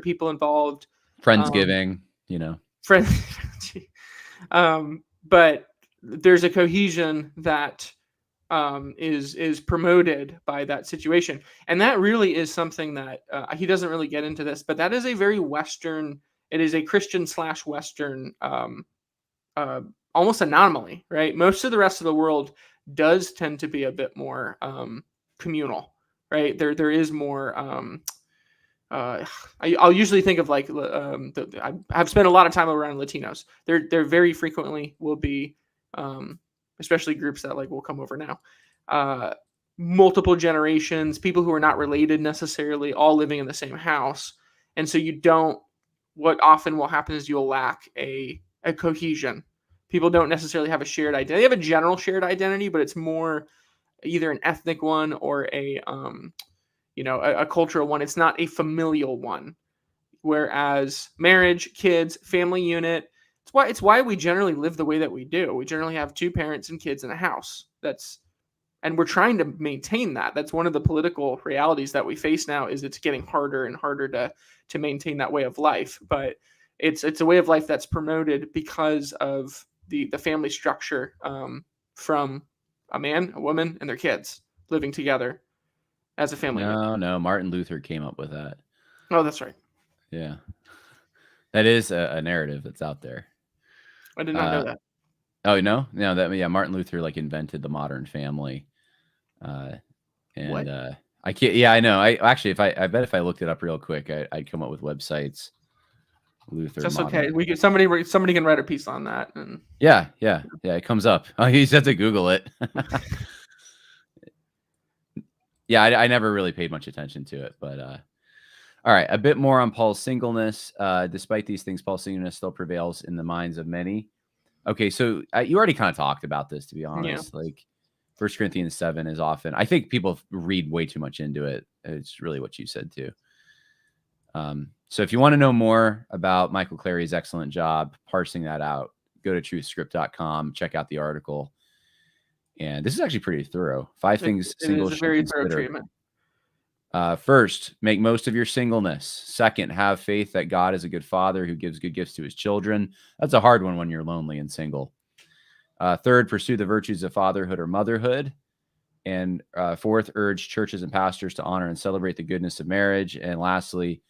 S2: people involved,
S1: Friendsgiving,
S2: friends, but there's a cohesion that is promoted by that situation. And that really is something that he doesn't really get into this, but that is a very Western, it is a Christian/Western almost anomaly, right? Most of the rest of the world does tend to be a bit more communal, right? There is more. I'll usually think of like I've spent a lot of time around Latinos. There very frequently will be, especially groups that like will come over now, multiple generations, people who are not related necessarily, all living in the same house, and so what often will happen is you'll lack a cohesion. People don't necessarily have a shared identity. They have a general shared identity, but it's more either an ethnic one or a cultural one. It's not a one. Whereas marriage, kids, family unit, it's why we generally live the way that we do. We generally have two parents and kids in a house. And we're trying to maintain that. That's one of the political realities that we face now, is it's getting harder and harder to maintain that way of life. But it's a way of life that's promoted because of the family structure, from a man, a woman, and their kids living together as a family.
S1: No, Martin Luther came up with that.
S2: Oh, that's right.
S1: Yeah, that is a narrative that's out there.
S2: I did not know that.
S1: Oh, no, Martin Luther like invented the modern family, and
S2: what?
S1: I can't. Yeah, I know. I actually, I bet if I looked it up real quick, I'd come up with websites. Luther
S2: That's
S1: modern.
S2: okay. We can somebody can write a piece on that. And
S1: Yeah. It comes up. Oh, you just have to Google it. Yeah, I never really paid much attention to it, but all right, a bit more on Paul's singleness. Despite these things, Paul's singleness still prevails in the minds of many. Okay, so you already kind of talked about this, to be honest. Like 1 Corinthians 7 is often, I think people read way too much into it. It's really what you said too. So if you want to know more about Michael Clary's excellent job parsing that out, go to truthscript.com, check out the article. And this is actually pretty thorough. 5 things singles
S2: is a
S1: should
S2: very thorough
S1: consider.
S2: treatment.
S1: First, make most of your singleness. Second, have faith that God is a good father who gives good gifts to his children. That's a hard one when you're lonely and single. Third, pursue the virtues of fatherhood or motherhood. And fourth, urge churches and pastors to honor and celebrate the goodness of marriage. And lastly,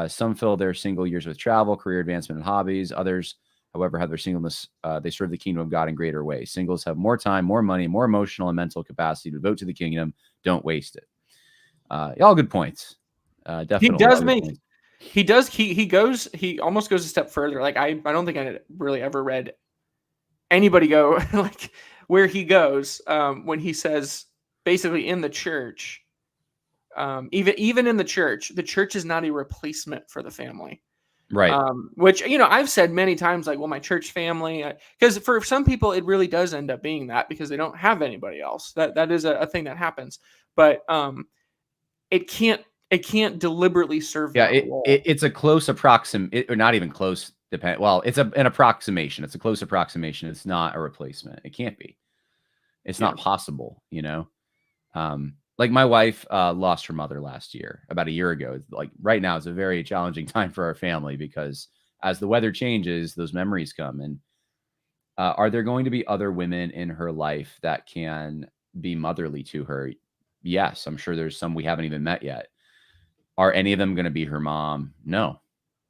S1: some fill their single years with travel, career advancement, and hobbies. Others, however, have their singleness. They serve the kingdom of God in greater ways. Singles have more time, more money, more emotional and mental capacity to devote to the kingdom. Don't waste it. All good points. Definitely.
S2: He almost goes a step further. Like I don't think I really ever read anybody go like where he goes when he says basically in the church, even in the church is not a replacement for the family.
S1: Right.
S2: Which, I've said many times, like, well, my church family, because for some people it really does end up being that because they don't have anybody else. That is a thing that happens, but it can't deliberately serve that role.
S1: It's a close or not even close. Well, it's an approximation. It's a close approximation. It's not a replacement. It can't be. It's not possible. Like my wife lost her mother last year, about a year ago. Like right now, it's a very challenging time for our family because as the weather changes, those memories come. And are there going to be other women in her life that can be motherly to her? Yes, I'm sure there's some we haven't even met yet. Are any of them going to be her mom? No,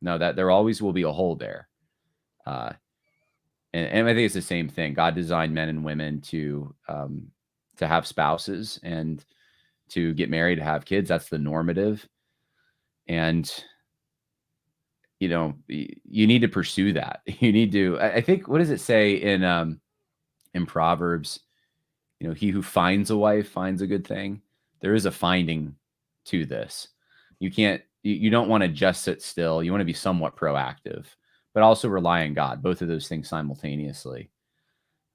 S1: that there always will be a hole there. And I think it's the same thing. God designed men and women to have spouses and to get married, to have kids. That's the normative. And, you need to pursue that. You need to, I think, what does it say in Proverbs? He who finds a wife finds a good thing. There is a finding to this. You don't want to just sit still. You want to be somewhat proactive, but also rely on God, both of those things simultaneously.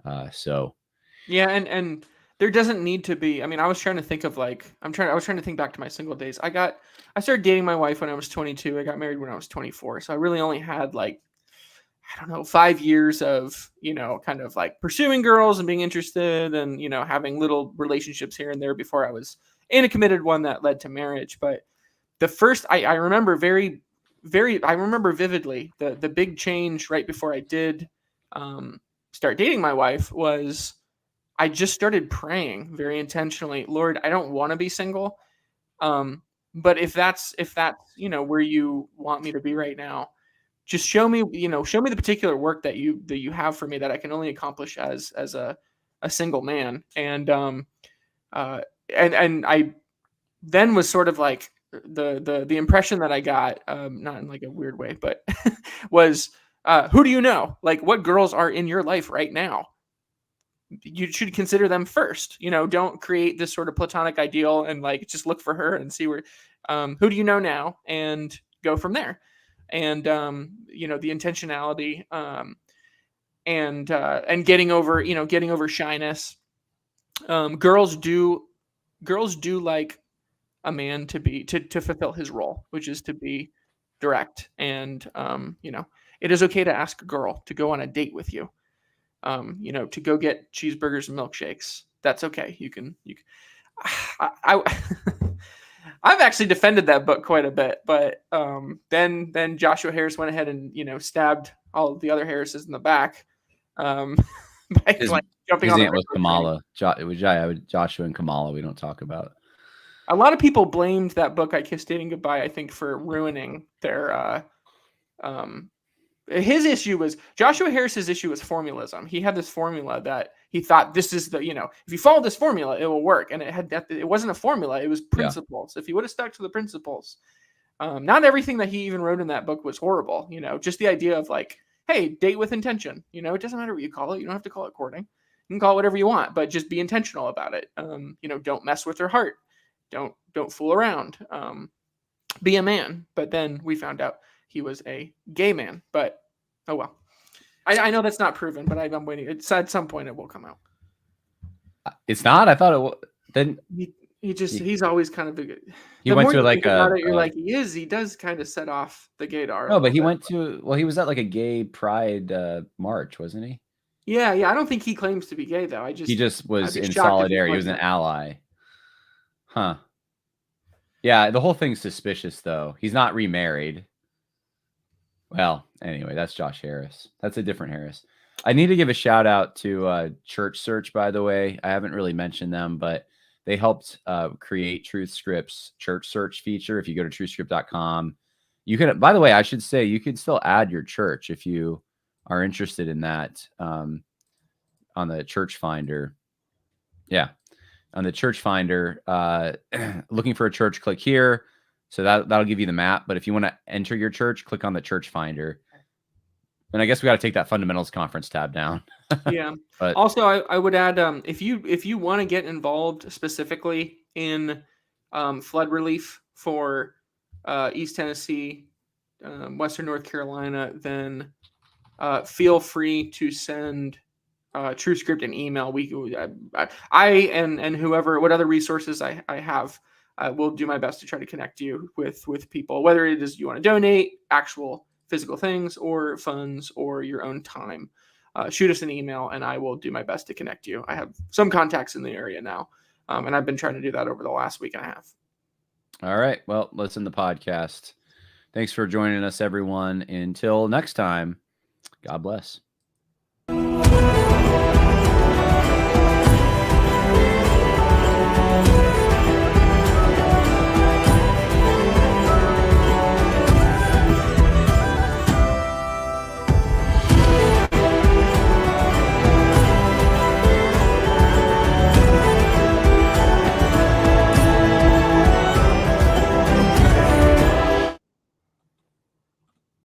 S2: Yeah. And there doesn't need to be, I was trying to think of I was trying to think back to my single days. I started dating my wife when I was 22. I got married when I was 24. So I really only had 5 years of, kind of like pursuing girls and being interested and, having little relationships here and there before I was in a committed one that led to marriage. But the first, I remember I remember vividly the big change right before I did start dating my wife was I just started praying very intentionally, Lord, I don't want to be single. But if that's, where you want me to be right now, just show me the particular work that you have for me that I can only accomplish as a single man. And I then was sort of like the impression that I got, not in like a weird way, but was, who do you know? Like what girls are in your life right now? You should consider them first, don't create this sort of platonic ideal and just look for her and see where, who do you know now and go from there. And, the intentionality, and getting over shyness. Girls do like a man to fulfill his role, which is to be direct. And, it is okay to ask a girl to go on a date with you. To go get cheeseburgers and milkshakes. That's okay. I've actually defended that book quite a bit, but then Joshua Harris went ahead and stabbed all of the other Harrises in the back. By jumping on the
S1: was Kamala. It was Joshua and Kamala. We don't talk about.
S2: A lot of people blamed that book, I Kissed Dating Goodbye, I think, for ruining their. His issue was Joshua Harris's issue was formalism. He had this formula that he thought this is the, if you follow this formula, it will work. And it wasn't a formula. It was principles. If he would have stuck to the principles, not everything that he even wrote in that book was horrible. Just the idea of like, hey, date with intention. It doesn't matter what you call it. You don't have to call it courting. You can call it whatever you want, but just be intentional about it. Don't mess with her heart. Don't fool around. Be a man. But then we found out he was a gay man. But oh well. I know that's not proven, but I'm waiting. It's at some point it will come out.
S1: It's not. I thought it was. Then
S2: he's always kind of big.
S1: He went to like
S2: you're like he does kind of set off the gaydar.
S1: No, but he was at like a gay pride march, wasn't he?
S2: Yeah. I don't think he claims to be gay though.
S1: He just was in solidarity. He was an ally. Huh. Yeah, the whole thing's suspicious though. He's not remarried. Well, anyway, that's Josh Harris. That's a different Harris. I need to give a shout out to Church Search, by the way. I haven't really mentioned them, but they helped create Truthscript's Church Search feature. If you go to truthscript.com, you can, by the way, I should say you can still add your church if you are interested in that on the Church Finder. Yeah, on the Church Finder, looking for a church, click here. So that'll give you the map. But if you want to enter your church, click on the Church Finder. And I guess we got to take that Fundamentals Conference tab down.
S2: Yeah.
S1: But
S2: also, I would add, if you want to get involved specifically in flood relief for East Tennessee, Western North Carolina, then feel free to send Truthscript an email. I and whoever, what other resources I have. I will do my best to try to connect you with people, whether it is you want to donate actual physical things or funds or your own time. Shoot us an email and I will do my best to connect you. I have some contacts in the area now, and I've been trying to do that over the last week and a half.
S1: All right. Well, listen to the podcast. Thanks for joining us, everyone. Until next time, God bless.